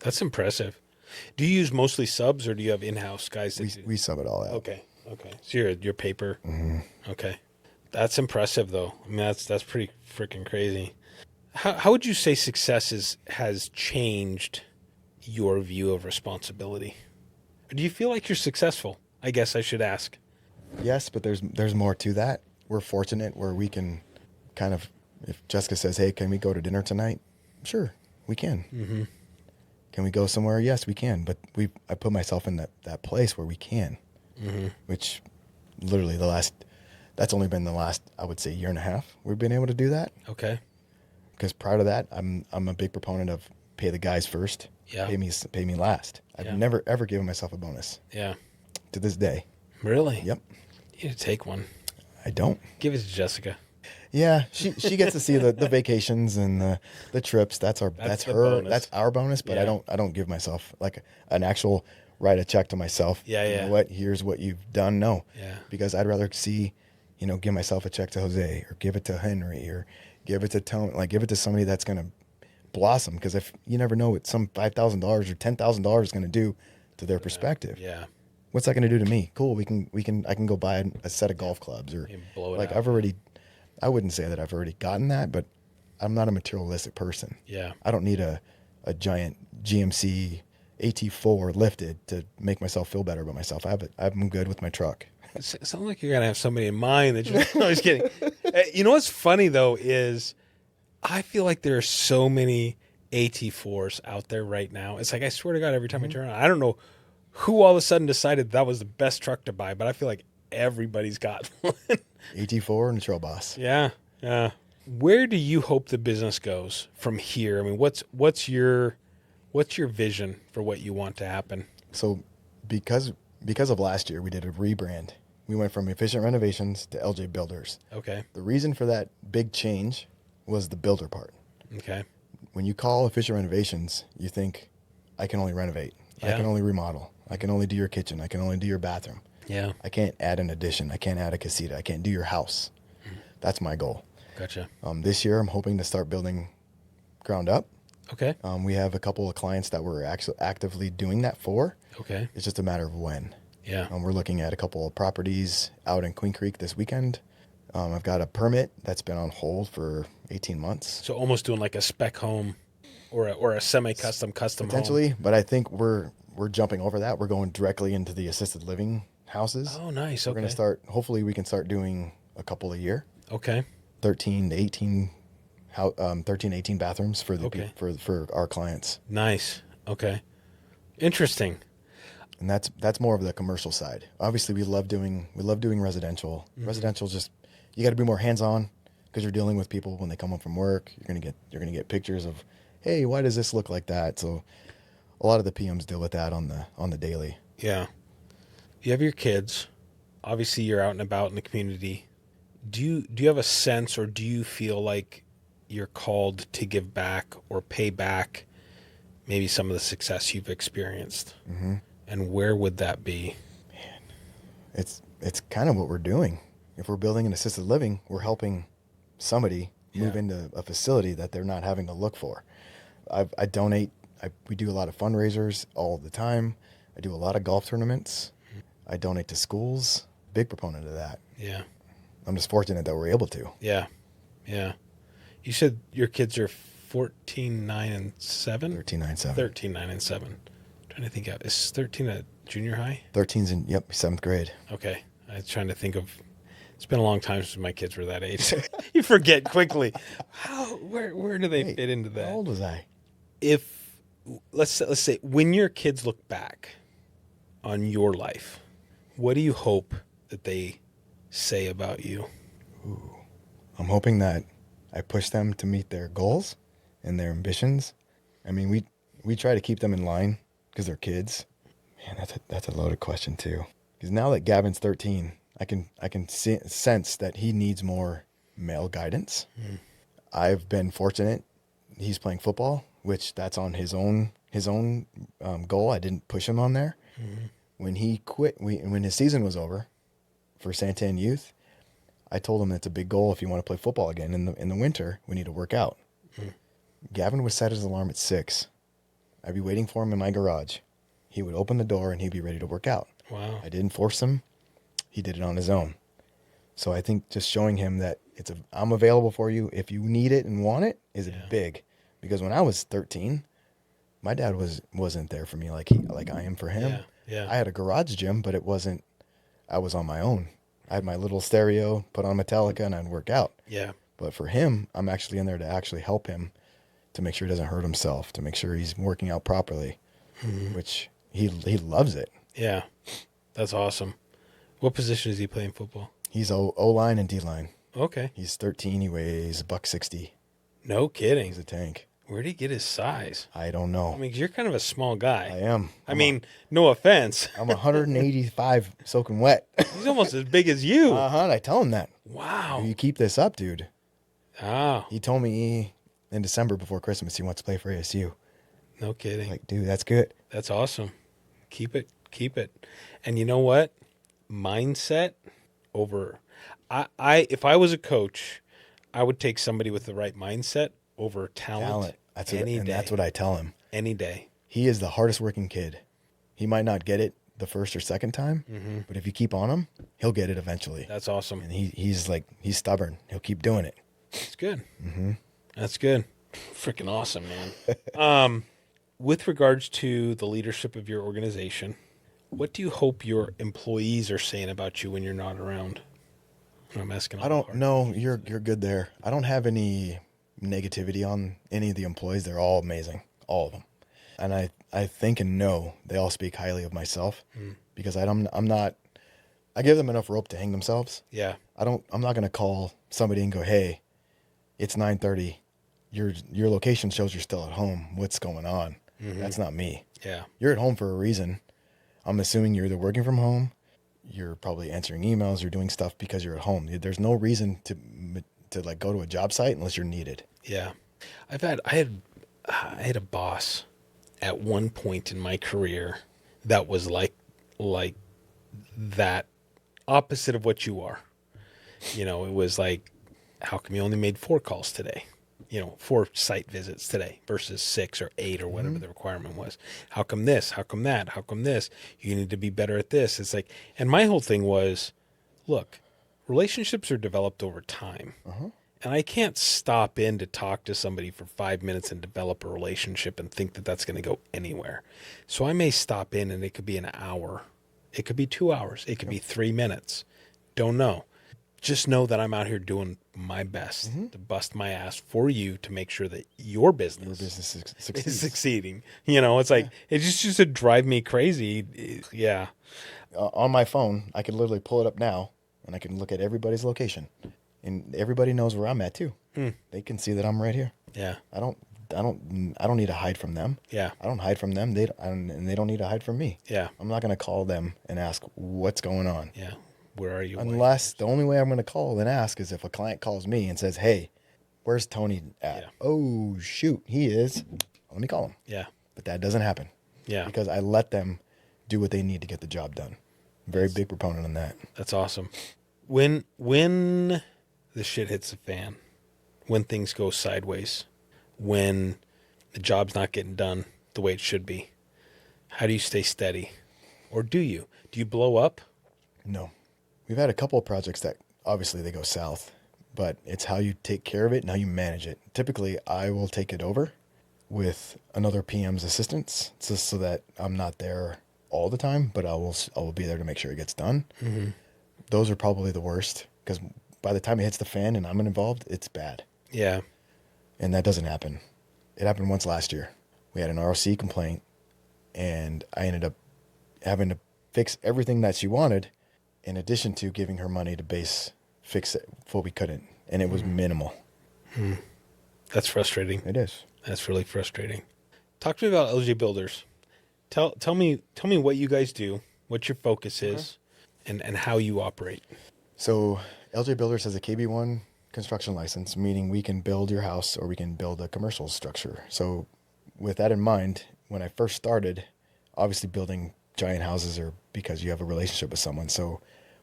Speaker 2: that's impressive. Do you use mostly subs, or do you have in-house guys?
Speaker 1: We sub it all out.
Speaker 2: Okay. So your paper. Okay, that's impressive, though. I mean, that's pretty freaking crazy. How would you say success has changed your view of responsibility? Do you feel like you're successful? I guess I should ask.
Speaker 1: Yes, but there's more to that. We're fortunate where we can kind of, if Jessica says, hey, can we go to dinner tonight? Sure, we can. Can we go somewhere? Yes, we can. But I put myself in that place where we can, which literally that's only been the last, I would say, year and a half we've been able to do that.
Speaker 2: Okay.
Speaker 1: Because prior to that, I'm a big proponent of pay the guys first, pay me last. I've never, ever given myself a bonus.
Speaker 2: Yeah.
Speaker 1: To this day.
Speaker 2: Really?
Speaker 1: Yep.
Speaker 2: You need to take one.
Speaker 1: I don't.
Speaker 2: Give it to Jessica.
Speaker 1: Yeah, she gets to see the vacations and the trips. That's her
Speaker 2: bonus.
Speaker 1: That's our bonus. But I don't give myself like an actual write a check to myself.
Speaker 2: Yeah.
Speaker 1: You know what? Here's what you've done. No.
Speaker 2: Yeah.
Speaker 1: Because I'd rather see, give myself a check to Jose or give it to Henry or give it to Tony. Like give it to somebody that's gonna blossom. Because if you never know what some $5,000 or $10,000 is gonna do to their perspective.
Speaker 2: Yeah.
Speaker 1: What's that gonna do to me? Cool. I can go buy a set of golf clubs or
Speaker 2: blow it
Speaker 1: like
Speaker 2: out.
Speaker 1: I wouldn't say that I've already gotten that, but I'm not a materialistic person.
Speaker 2: Yeah.
Speaker 1: I don't need a giant GMC AT4 lifted to make myself feel better about myself. I'm good with my truck.
Speaker 2: It sounds like you're going to have somebody in mind that you're no, just kidding. You know what's funny, though, is I feel like there are so many AT4s out there right now. It's like, I swear to God, every time I turn around, I don't know who all of a sudden decided that was the best truck to buy, but I feel like everybody's got one.
Speaker 1: AT4 and a Trail Boss.
Speaker 2: Yeah. Where do you hope the business goes from here? I mean, what's your vision for what you want to happen?
Speaker 1: So because of last year, we did a rebrand. We went from Efficient Renovations to LJ Builders.
Speaker 2: Okay.
Speaker 1: The reason for that big change was the builder part.
Speaker 2: Okay.
Speaker 1: When you call Efficient Renovations, you think, I can only renovate.
Speaker 2: Yeah.
Speaker 1: I can only remodel. I can only do your kitchen. I can only do your bathroom.
Speaker 2: Yeah.
Speaker 1: I can't add an addition. I can't add a casita. I can't do your house. That's my goal.
Speaker 2: Gotcha.
Speaker 1: This year, I'm hoping to start building ground up.
Speaker 2: Okay.
Speaker 1: We have a couple of clients that we're actually actively doing that for.
Speaker 2: Okay.
Speaker 1: It's just a matter of when.
Speaker 2: Yeah.
Speaker 1: We're looking at a couple of properties out in Queen Creek this weekend. I've got a permit that's been on hold for 18 months.
Speaker 2: So almost doing like a spec home or a semi-custom home.
Speaker 1: Potentially, but I think we're jumping over that. We're going directly into the assisted living houses.
Speaker 2: Oh, nice.
Speaker 1: We're going to start, hopefully we can start doing a couple a year.
Speaker 2: Okay.
Speaker 1: 13 to 18 13 to 18 bathrooms for the
Speaker 2: Okay.
Speaker 1: for our clients.
Speaker 2: Nice. Okay. Interesting.
Speaker 1: And that's more of the commercial side. Obviously, we love doing residential. Residential, just you got to be more hands-on because you're dealing with people when they come home from work. You're gonna get pictures of, hey, why does this look like that? So a lot of the PMs deal with that on the daily.
Speaker 2: Yeah. You have your kids. Obviously, you're out and about in the community. Do you have a sense, or do you feel like you're called to give back or pay back maybe some of the success you've experienced?
Speaker 1: Mm-hmm.
Speaker 2: And where would that be?
Speaker 1: It's kind of what we're doing. If we're building an assisted living, we're helping somebody move into a facility that they're not having to look for. I donate. We do a lot of fundraisers all the time. I do a lot of golf tournaments. I donate to schools. Big proponent of that.
Speaker 2: Yeah.
Speaker 1: I'm just fortunate that we're able to.
Speaker 2: Yeah. Yeah. You said your kids are 14, 9, and 7?
Speaker 1: 13, 9, 7.
Speaker 2: 13, 9, and 7. I'm trying to think. Is 13 a junior high?
Speaker 1: 13's in, 7th grade.
Speaker 2: Okay. I was trying to think of. It's been a long time since my kids were that age. You forget quickly. Where do they fit into that?
Speaker 1: How old was I?
Speaker 2: If let's say when your kids look back on your life, what do you hope that they say about you?
Speaker 1: I'm hoping that I push them to meet their goals and their ambitions. I mean, we try to keep them in line because they're kids. Man, that's a loaded question too. Because now that Gavin's 13, I can sense that he needs more male guidance. I've been fortunate. He's playing football, which that's on his own goal. I didn't push him on there. When he quit, when his season was over for Santan Youth, I told him it's a big goal if you want to play football again in the winter. We need to work out. Gavin would set his alarm at 6. I'd be waiting for him in my garage. He would open the door and he'd be ready to work out.
Speaker 2: Wow.
Speaker 1: I didn't force him. He did it on his own. So I think just showing him that I'm available for you if you need it and want it is big. Because when I was 13, my dad wasn't there for me like I am for him.
Speaker 2: Yeah.
Speaker 1: I had a garage gym, but I was on my own. I had my little stereo, put on Metallica, and I'd work out.
Speaker 2: Yeah.
Speaker 1: But for him, I'm actually in there to actually help him to make sure he doesn't hurt himself, to make sure he's working out properly, which he loves it.
Speaker 2: Yeah. That's awesome. What position is he playing football?
Speaker 1: He's O-line and D-line.
Speaker 2: Okay.
Speaker 1: He's 13. He weighs $160.
Speaker 2: No kidding.
Speaker 1: He's a tank.
Speaker 2: Where did he get his size?
Speaker 1: I don't know.
Speaker 2: I mean, 'cause you're kind of a small guy.
Speaker 1: I am.
Speaker 2: No offense.
Speaker 1: I'm 185 soaking wet.
Speaker 2: He's almost as big as you.
Speaker 1: And I tell him that.
Speaker 2: Wow.
Speaker 1: You keep this up, dude.
Speaker 2: Oh,
Speaker 1: He told me in December before Christmas he wants to play for ASU.
Speaker 2: no kidding.
Speaker 1: Like, dude, that's good.
Speaker 2: That's awesome. Keep it. And you know what? Mindset over. If I was a coach, I would take somebody with the right mindset over talent.
Speaker 1: That's
Speaker 2: any day.
Speaker 1: That's what I tell him.
Speaker 2: Any day.
Speaker 1: He is the hardest working kid. He might not get it the first or second time, but if you keep on him, he'll get it eventually.
Speaker 2: That's awesome.
Speaker 1: And he's stubborn. He'll keep doing it.
Speaker 2: That's good. That's good. Freaking awesome, man. With regards to the leadership of your organization, what do you hope your employees are saying about you when you're not around? I'm asking.
Speaker 1: I don't know. You're good there. I don't have any negativity on any of the employees. They're all amazing, all of them. And I think and know they all speak highly of myself because I'm not. I give them enough rope to hang themselves.
Speaker 2: Yeah.
Speaker 1: I'm not going to call somebody and go, "Hey, it's 9:30. Your location shows you're still at home. What's going on?" That's not me.
Speaker 2: Yeah.
Speaker 1: You're at home for a reason. I'm assuming you're either working from home, you're probably answering emails, you're doing stuff because you're at home. There's no reason to like go to a job site unless you're needed.
Speaker 2: Yeah. I had a boss at one point in my career that was like that opposite of what you are. It was like, how come you only made 4 calls today? 4 site visits today versus 6 or 8 or whatever the requirement was. How come this? How come that? How come this? You need to be better at this. It's like, and my whole thing was, look, relationships are developed over time. And I can't stop in to talk to somebody for 5 minutes and develop a relationship and think that that's going to go anywhere. So I may stop in and it could be an hour. It could be 2 hours. It could be 3 minutes. Don't know. Just know that I'm out here doing my best to bust my ass for you to make sure that your business
Speaker 1: succeeds.
Speaker 2: is succeeding. It's like, it just used to drive me crazy. Yeah.
Speaker 1: On my phone, I can literally pull it up now, and I can look at everybody's location, and everybody knows where I'm at too. They can see that I'm right here.
Speaker 2: Yeah.
Speaker 1: I don't need to hide from them.
Speaker 2: Yeah.
Speaker 1: I don't hide from them. And they don't need to hide from me.
Speaker 2: Yeah.
Speaker 1: I'm not going to call them and ask what's going on.
Speaker 2: Yeah. Where are you?
Speaker 1: Unless the only way I'm going to call and ask is if a client calls me and says, "Hey, where's Tony at?"
Speaker 2: Yeah.
Speaker 1: Oh, shoot, he is. Let me call him.
Speaker 2: Yeah.
Speaker 1: But that doesn't happen.
Speaker 2: Yeah.
Speaker 1: Because I let them do what they need to get the job done. Very big proponent on that.
Speaker 2: That's awesome. When the shit hits the fan, when things go sideways, when the job's not getting done the way it should be, how do you stay steady? Or do you? Do you blow up?
Speaker 1: No. We've had a couple of projects that obviously they go south, but it's how you take care of it and how you manage it. Typically, I will take it over with another PM's assistance just so that I'm not there all the time, but I will be there to make sure it gets done. Those are probably the worst because by the time it hits the fan and I'm involved, it's bad.
Speaker 2: Yeah.
Speaker 1: And that doesn't happen. It happened once last year. We had an ROC complaint, and I ended up having to fix everything that she wanted in addition to giving her money to fix it what we couldn't. And it was minimal.
Speaker 2: That's frustrating.
Speaker 1: It is.
Speaker 2: That's really frustrating. Talk to me about LJ Builders. Tell me what you guys do, what your focus is, and how you operate.
Speaker 1: So LJ Builders has a KB1 construction license, meaning we can build your house or we can build a commercial structure. So with that in mind, when I first started, obviously building giant houses are because you have a relationship with someone. So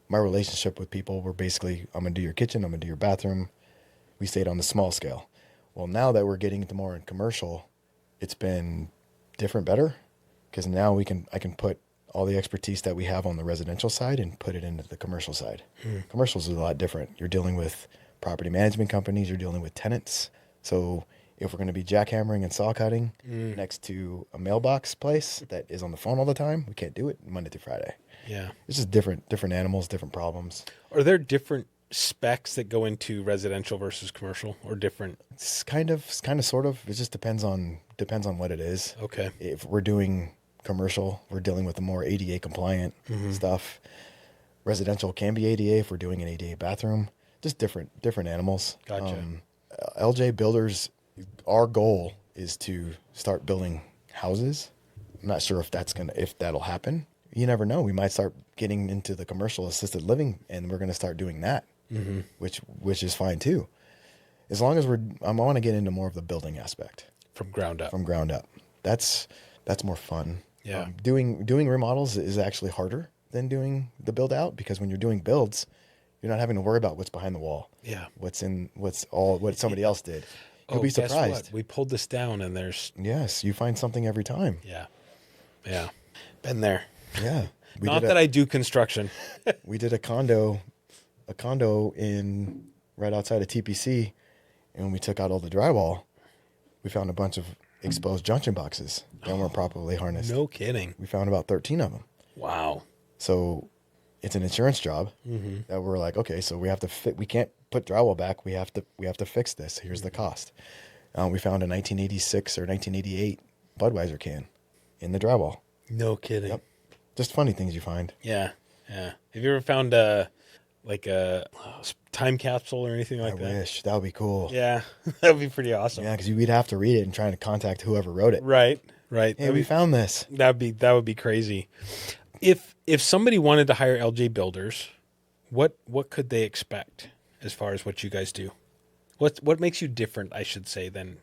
Speaker 1: my relationship with people were basically, I'm going to do your kitchen, I'm going to do your bathroom. We stayed on the small scale. Well, now that we're getting into more in commercial, it's been different, better, because now I can put all the expertise that we have on the residential side and put it into the commercial side. Commercials is a lot different. You're dealing with property management companies, you're dealing with tenants. So if we're going to be jackhammering and saw cutting next to a mailbox place that is on the phone all the time, we can't do it Monday through Friday.
Speaker 2: Yeah.
Speaker 1: It's just different animals, different problems.
Speaker 2: Are there different specs that go into residential versus commercial, or different?
Speaker 1: It's kind of sort of. It just depends on what it is.
Speaker 2: Okay.
Speaker 1: If we're doing commercial, we're dealing with the more ADA compliant stuff. Residential can be ADA if we're doing an ADA bathroom. Just different animals.
Speaker 2: Gotcha.
Speaker 1: LJ Builders, our goal is to start building houses. I'm not sure if that'll happen. You never know. We might start getting into the commercial assisted living, and we're going to start doing that, which is fine too. As long as I want to get into more of the building aspect
Speaker 2: From ground up.
Speaker 1: That's more fun.
Speaker 2: Yeah.
Speaker 1: Doing remodels is actually harder than doing the build out, because when you're doing builds, you're not having to worry about what's behind the wall.
Speaker 2: Yeah.
Speaker 1: What somebody else did. You'll be surprised.
Speaker 2: Guess what? We pulled this down and there's...
Speaker 1: Yes, you find something every time.
Speaker 2: Yeah. Yeah. Been there.
Speaker 1: Yeah.
Speaker 2: Not that I do construction.
Speaker 1: We did a condo in right outside of TPC, and when we took out all the drywall, we found a bunch of exposed junction boxes that weren't properly harnessed.
Speaker 2: No kidding.
Speaker 1: We found about 13 of them.
Speaker 2: Wow.
Speaker 1: So it's an insurance job that we're like, okay, so we have to we can't put drywall back. We have to fix this. Here's the cost. We found a 1986 or 1988 Budweiser can in the drywall.
Speaker 2: No kidding.
Speaker 1: Yep. Just funny things you find.
Speaker 2: Yeah. Yeah. Have you ever found a time capsule or anything like that?
Speaker 1: I wish. That would be cool.
Speaker 2: Yeah. That would be pretty awesome.
Speaker 1: Yeah, because we'd have to read it and try to contact whoever wrote it.
Speaker 2: Right.
Speaker 1: Hey, we found this.
Speaker 2: That would be crazy. If somebody wanted to hire LJ Builders, what could they expect as far as what you guys do? What makes you different, I should say, than...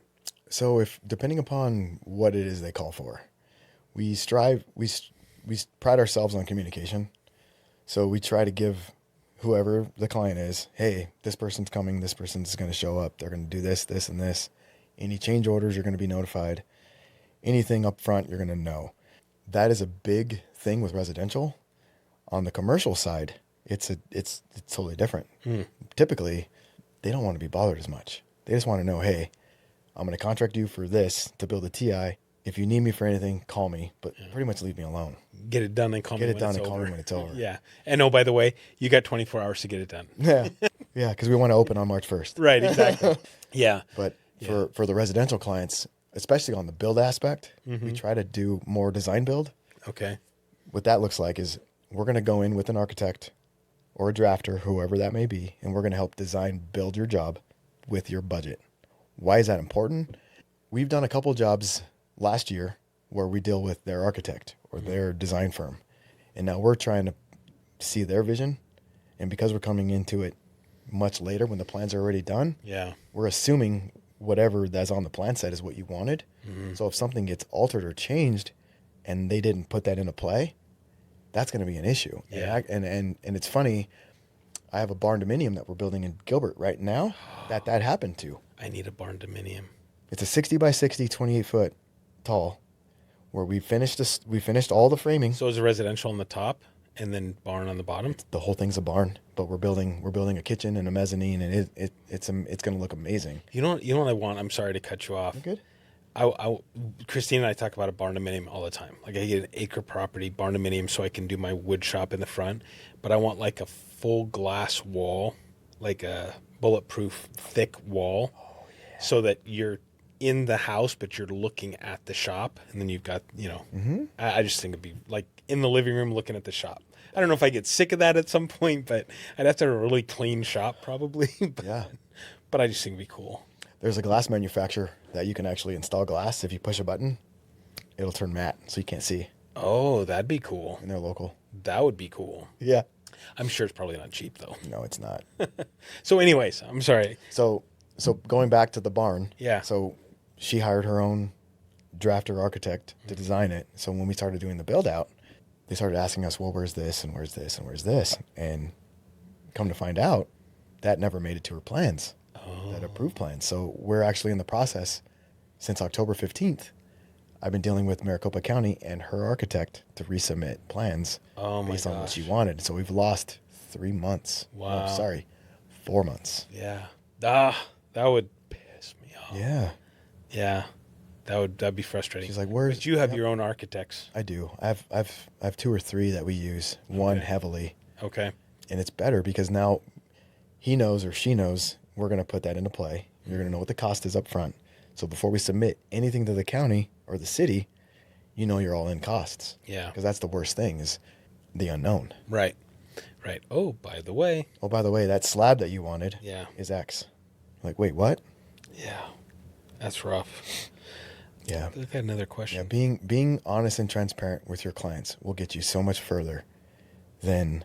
Speaker 1: So if depending upon what it is they call for, we pride ourselves on communication. So we try to give whoever the client is, hey, this person's coming, this person's going to show up, they're going to do this, this, and this. Any change orders, you're going to be notified. Anything up front, you're going to know. That is a big thing with residential. On the commercial side, it's totally different. Typically, they don't want to be bothered as much. They just want to know, hey, I'm going to contract you for this to build a TI. If you need me for anything, call me, but pretty much leave me alone.
Speaker 2: Get it done and call me when it's over.
Speaker 1: Call me when it's over.
Speaker 2: Yeah. And oh, by the way, you got 24 hours to get it done.
Speaker 1: Yeah. Yeah, because we want to open on March 1st.
Speaker 2: Right, exactly. Yeah.
Speaker 1: But for the residential clients, especially on the build aspect, we try to do more design build.
Speaker 2: Okay.
Speaker 1: What that looks like is we're going to go in with an architect or a drafter, whoever that may be, and we're going to help design build your job with your budget. Why is that important? We've done a couple jobs last year where we deal with their architect or their design firm. And now we're trying to see their vision. And because we're coming into it much later when the plans are already done, we're assuming whatever that's on the plan set is what you wanted. So if something gets altered or changed and they didn't put that into play, that's going to be an issue.
Speaker 2: Yeah.
Speaker 1: And it's funny, I have a barn dominium that we're building in Gilbert right now that happened to.
Speaker 2: I need a barn dominium.
Speaker 1: It's a 60 by 60, 28 foot tall, where we finished all the framing.
Speaker 2: So is a residential on the top and then barn on the bottom?
Speaker 1: The whole thing's a barn, but we're building a kitchen and a mezzanine, and it's going to look amazing.
Speaker 2: You know what I want? I'm sorry to cut you off.
Speaker 1: You're good.
Speaker 2: Christine and I talk about a barn dominium all the time. Like I get an acre property barn dominium so I can do my wood shop in the front, but I want like a full glass wall, like a bulletproof thick wall, so that you're in the house, but you're looking at the shop, and then you've got, I just think it'd be like in the living room looking at the shop. I don't know if I get sick of that at some point, but I'd have to have a really clean shop probably. But I just think it'd be cool.
Speaker 1: There's a glass manufacturer that you can actually install glass. If you push a button, it'll turn matte, so you can't see.
Speaker 2: Oh, that'd be cool.
Speaker 1: And they're local.
Speaker 2: That would be cool.
Speaker 1: Yeah.
Speaker 2: I'm sure it's probably not cheap though.
Speaker 1: No, it's not.
Speaker 2: So anyways, I'm sorry.
Speaker 1: So going back to the barn.
Speaker 2: Yeah.
Speaker 1: So she hired her own drafter architect to design it. So when we started doing the build out, they started asking us, well, where's this and where's this and where's this? And come to find out, that never made it to her plans, that approved plans. So we're actually in the process since October 15th. I've been dealing with Maricopa County and her architect to resubmit plans based on what she wanted. So we've lost 3 months.
Speaker 2: Wow.
Speaker 1: 4 months.
Speaker 2: Yeah. That would piss me off.
Speaker 1: Yeah.
Speaker 2: Yeah. That'd be frustrating.
Speaker 1: She's like, "Where's?"
Speaker 2: But you have your own architects.
Speaker 1: I do. I have 2 or 3 that we use. One heavily.
Speaker 2: Okay.
Speaker 1: And it's better because now he knows or she knows we're going to put that into play. You're going to know what the cost is up front. So before we submit anything to the county or the city, you're all in costs.
Speaker 2: Yeah.
Speaker 1: Because that's the worst thing is the unknown.
Speaker 2: Right. Right. Oh, by the way,
Speaker 1: that slab that you wanted is X. Like, wait, what?
Speaker 2: Yeah. That's rough.
Speaker 1: Yeah.
Speaker 2: I've got another question.
Speaker 1: Yeah, being honest and transparent with your clients will get you so much further than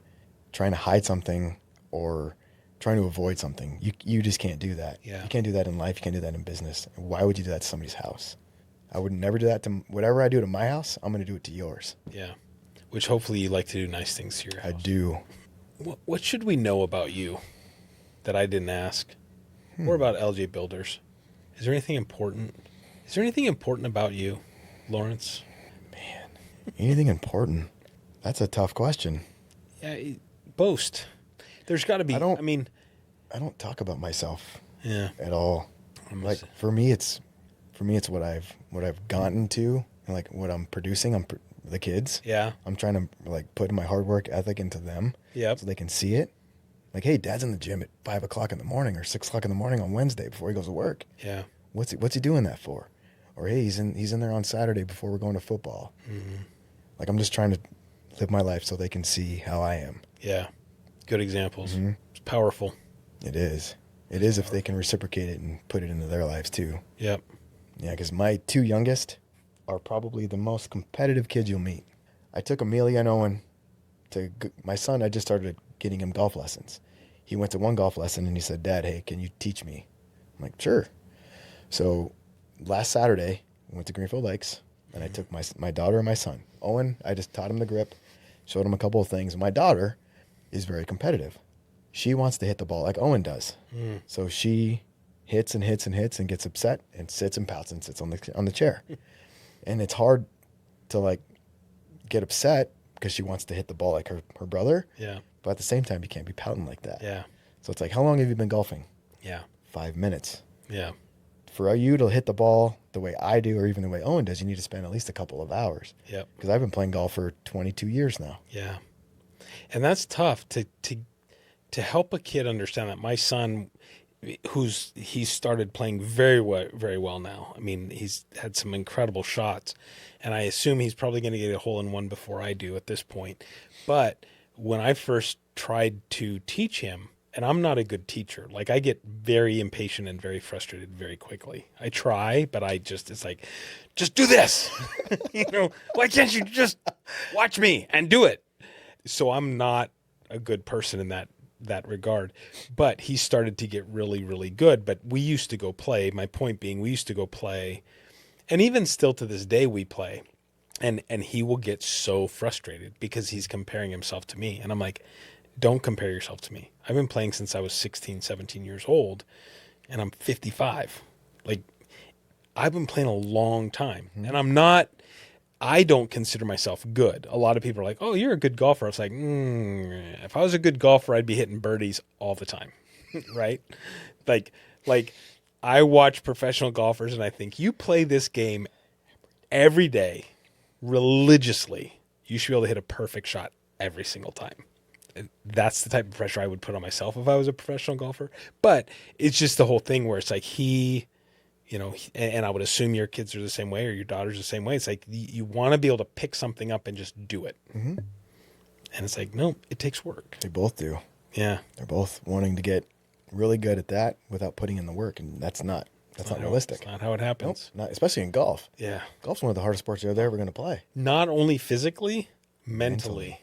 Speaker 1: trying to hide something or trying to avoid something. You just can't do that.
Speaker 2: Yeah.
Speaker 1: You can't do that in life. You can't do that in business. Why would you do that to somebody's house? I would never do that to whatever I do to my house. I'm going to do it to yours.
Speaker 2: Yeah. Which hopefully you like to do nice things to your house.
Speaker 1: I do.
Speaker 2: What should we know about you that I didn't ask? Or about LJ Builders? Is there anything important? Is there anything important about you, Lawrence?
Speaker 1: Man, anything important? That's a tough question.
Speaker 2: Yeah, boast. There's got to be. I
Speaker 1: don't talk about myself.
Speaker 2: Yeah.
Speaker 1: At all. Like for me, it's what I've gotten to, and like what I'm producing. The kids.
Speaker 2: Yeah.
Speaker 1: I'm trying to like put my hard work ethic into them.
Speaker 2: Yep.
Speaker 1: So they can see it. Like, hey, Dad's in the gym at 5 o'clock in the morning or 6 o'clock in the morning on Wednesday before he goes to work.
Speaker 2: Yeah.
Speaker 1: What's he doing that for? Or hey, he's in there on Saturday before we're going to football. Mm-hmm. Like I'm just trying to live my life so they can see how I am.
Speaker 2: Yeah. Good examples.
Speaker 1: Mm-hmm.
Speaker 2: It's powerful.
Speaker 1: It is. It is if they can reciprocate it and put it into their lives too.
Speaker 2: Yep.
Speaker 1: Yeah, because my 2 youngest are probably the most competitive kids you'll meet. I took Amelia and Owen my son. I just started getting him golf lessons. He went to one golf lesson and he said, "Dad, hey, can you teach me?" I'm like, "Sure." So last Saturday, we went to Greenfield Lakes and I took my daughter and my son. Owen, I just taught him the grip, showed him a couple of things. My daughter is very competitive. She wants to hit the ball like Owen does. So she hits and hits and hits and gets upset and sits and pouts and sits on the chair. And it's hard to like get upset because she wants to hit the ball like her brother.
Speaker 2: Yeah.
Speaker 1: But at the same time, you can't be pouting like that.
Speaker 2: Yeah.
Speaker 1: So it's like, how long have you been golfing?
Speaker 2: Yeah.
Speaker 1: 5 minutes.
Speaker 2: Yeah.
Speaker 1: For you to hit the ball the way I do, or even the way Owen does, you need to spend at least a couple of hours.
Speaker 2: Yep.
Speaker 1: Because I've been playing golf for 22 years now.
Speaker 2: Yeah. And that's tough to help a kid understand that. My son, he's started playing very well now. I mean, he's had some incredible shots, and I assume he's probably going to get a hole in one before I do at this point. But when I first tried to teach him, and I'm not a good teacher, like I get very impatient and very frustrated very quickly. I try, but it's like, just do this. Why can't you just watch me and do it? So I'm not a good person in that regard, but he started to get really, really good. But we used to go play. My point being, we used to go play, and even still to this day we play, and he will get so frustrated because he's comparing himself to me. And I'm like, don't compare yourself to me. I've been playing since I was 16, 17 years old, and I'm 55. Like, I've been playing a long time, and I don't consider myself good. A lot of people are like, oh, you're a good golfer. I was like, if I was a good golfer, I'd be hitting birdies all the time, right? Like I watch professional golfers, and I think you play this game every day religiously. You should be able to hit a perfect shot every single time. That's the type of pressure I would put on myself if I was a professional golfer. But it's just the whole thing where it's like and I would assume your kids are the same way, or your daughter's the same way. It's like you want to be able to pick something up and just do it. Mm-hmm. And it's like, no, it takes work.
Speaker 1: They both do.
Speaker 2: Yeah.
Speaker 1: They're both wanting to get really good at that without putting in the work, and that's not realistic.
Speaker 2: It's not how it happens.
Speaker 1: Nope, not, especially in golf.
Speaker 2: Yeah.
Speaker 1: Golf's one of the hardest sports you're ever going to play.
Speaker 2: Not only physically, mentally.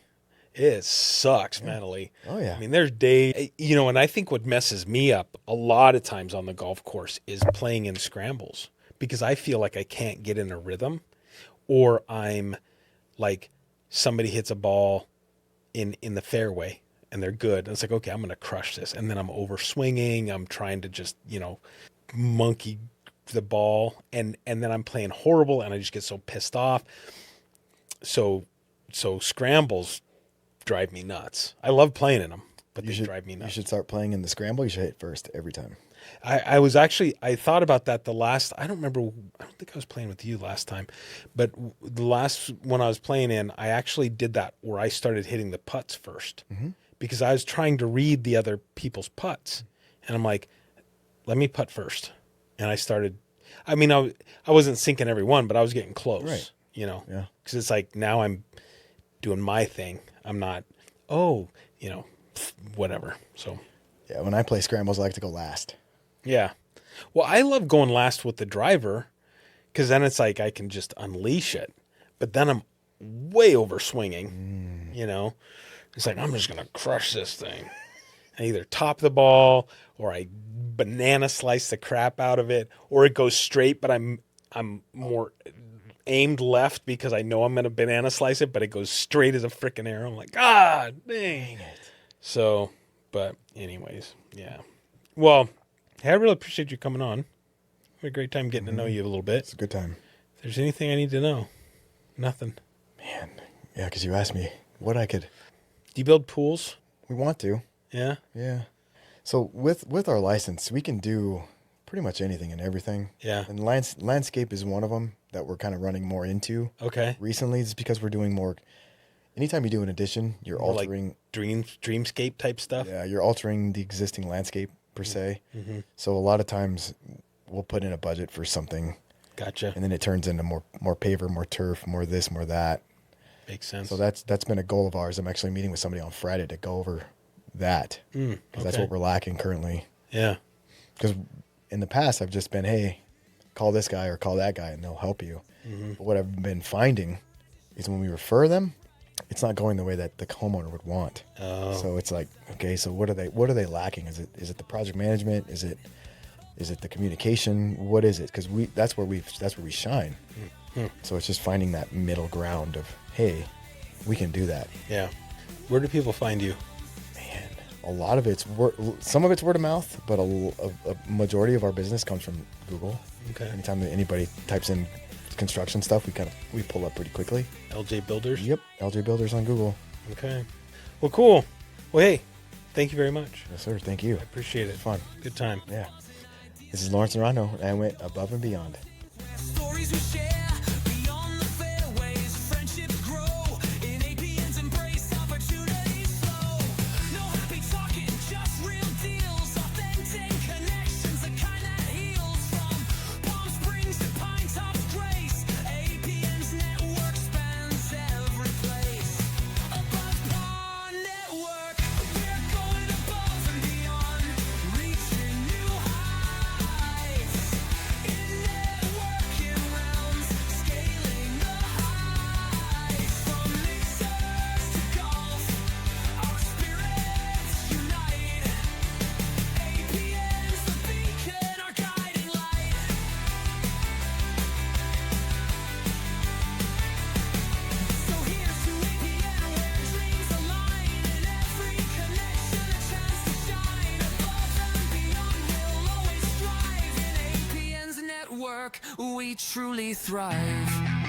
Speaker 2: It sucks mentally.
Speaker 1: Oh, yeah.
Speaker 2: I mean, there's days, and I think what messes me up a lot of times on the golf course is playing in scrambles, because I feel like I can't get in a rhythm, or I'm like, somebody hits a ball in the fairway and they're good. And it's like, okay, I'm going to crush this. And then I'm over swinging. I'm trying to just, monkey the ball. And then I'm playing horrible, and I just get so pissed off. So scrambles drive me nuts. I love playing in them, but they drive me nuts.
Speaker 1: You should start playing in the scramble. You should hit first every time.
Speaker 2: I thought about that I don't think I was playing with you last time, but the last one I was playing in, I actually did that where I started hitting the putts first, because I was trying to read the other people's putts, and I'm like, let me putt first. And I started, I wasn't sinking every one, but I was getting close,
Speaker 1: right.
Speaker 2: Yeah. Cause it's like, now I'm doing my thing. I'm not, whatever. So.
Speaker 1: Yeah, when I play scrambles, I like to go last.
Speaker 2: Yeah. Well, I love going last with the driver, because then it's like I can just unleash it. But then I'm way over swinging, It's like, I'm just going to crush this thing. I either top the ball, or I banana slice the crap out of it, or it goes straight, but I'm more aimed left because I know I'm going to banana slice it, but it goes straight as a freaking arrow. I'm like, God dang it. So, but anyways, yeah. Well, hey, I really appreciate you coming on. Had a great time getting to know you a little bit.
Speaker 1: It's a good time.
Speaker 2: If there's anything I need to know, nothing.
Speaker 1: Man, yeah, because you asked me what I could.
Speaker 2: Do you build pools?
Speaker 1: We want to.
Speaker 2: Yeah?
Speaker 1: Yeah. So with our license, we can do pretty much anything and everything.
Speaker 2: Yeah.
Speaker 1: And landscape is one of them that we're kind of running more into.
Speaker 2: Okay.
Speaker 1: Recently, it's because we're doing more. Anytime you do an addition, you're
Speaker 2: more
Speaker 1: altering
Speaker 2: like dreamscape type stuff.
Speaker 1: Yeah, you're altering the existing landscape per se.
Speaker 2: Mm-hmm.
Speaker 1: So a lot of times we'll put in a budget for something.
Speaker 2: Gotcha.
Speaker 1: And then it turns into more paver, more turf, more this, more that.
Speaker 2: Makes sense.
Speaker 1: So that's been a goal of ours. I'm actually meeting with somebody on Friday to go over that, because that's what we're lacking currently.
Speaker 2: Yeah.
Speaker 1: Because in the past, I've just been, hey, call this guy or call that guy, and they'll help you. Mm-hmm. But what I've been finding is when we refer them, it's not going the way that the homeowner would want.
Speaker 2: Oh.
Speaker 1: So it's like, okay, so what are they lacking? Is it the project management? Is it the communication? What is it? Because that's where we shine. Mm-hmm. So it's just finding that middle ground of, hey, we can do that.
Speaker 2: Yeah. Where do people find you?
Speaker 1: Man, a lot of some of it's word of mouth, but a majority of our business comes from Google.
Speaker 2: Okay.
Speaker 1: Anytime that anybody types in construction stuff, we pull up pretty quickly.
Speaker 2: LJ Builders?
Speaker 1: Yep, LJ Builders on Google.
Speaker 2: Okay. Well, cool. Well, hey, thank you very much.
Speaker 1: Yes, sir. Thank you.
Speaker 2: I appreciate it.
Speaker 1: Fun.
Speaker 2: Good time.
Speaker 1: Yeah. This is Lawrence Naranjo, and I went above and beyond.
Speaker 3: Stories we share beyond the fairways, friendships grow in APN's embrace, opportunities flow. No happy talking, just real deals, authentic connections, the kind that heals. From Palm Springs to Pine Top's Grace, APN's network spans every place. Above Pond Network, we're going above and beyond, reaching new heights. In networking realms, scaling the heights. From mixers to golf, our spirits unite. APN's the beacon, our guiding light. So here's to APN, where dreams align, and every connection a chance to shine. Above and beyond, we'll always strive. In APN's network, we truly thrive.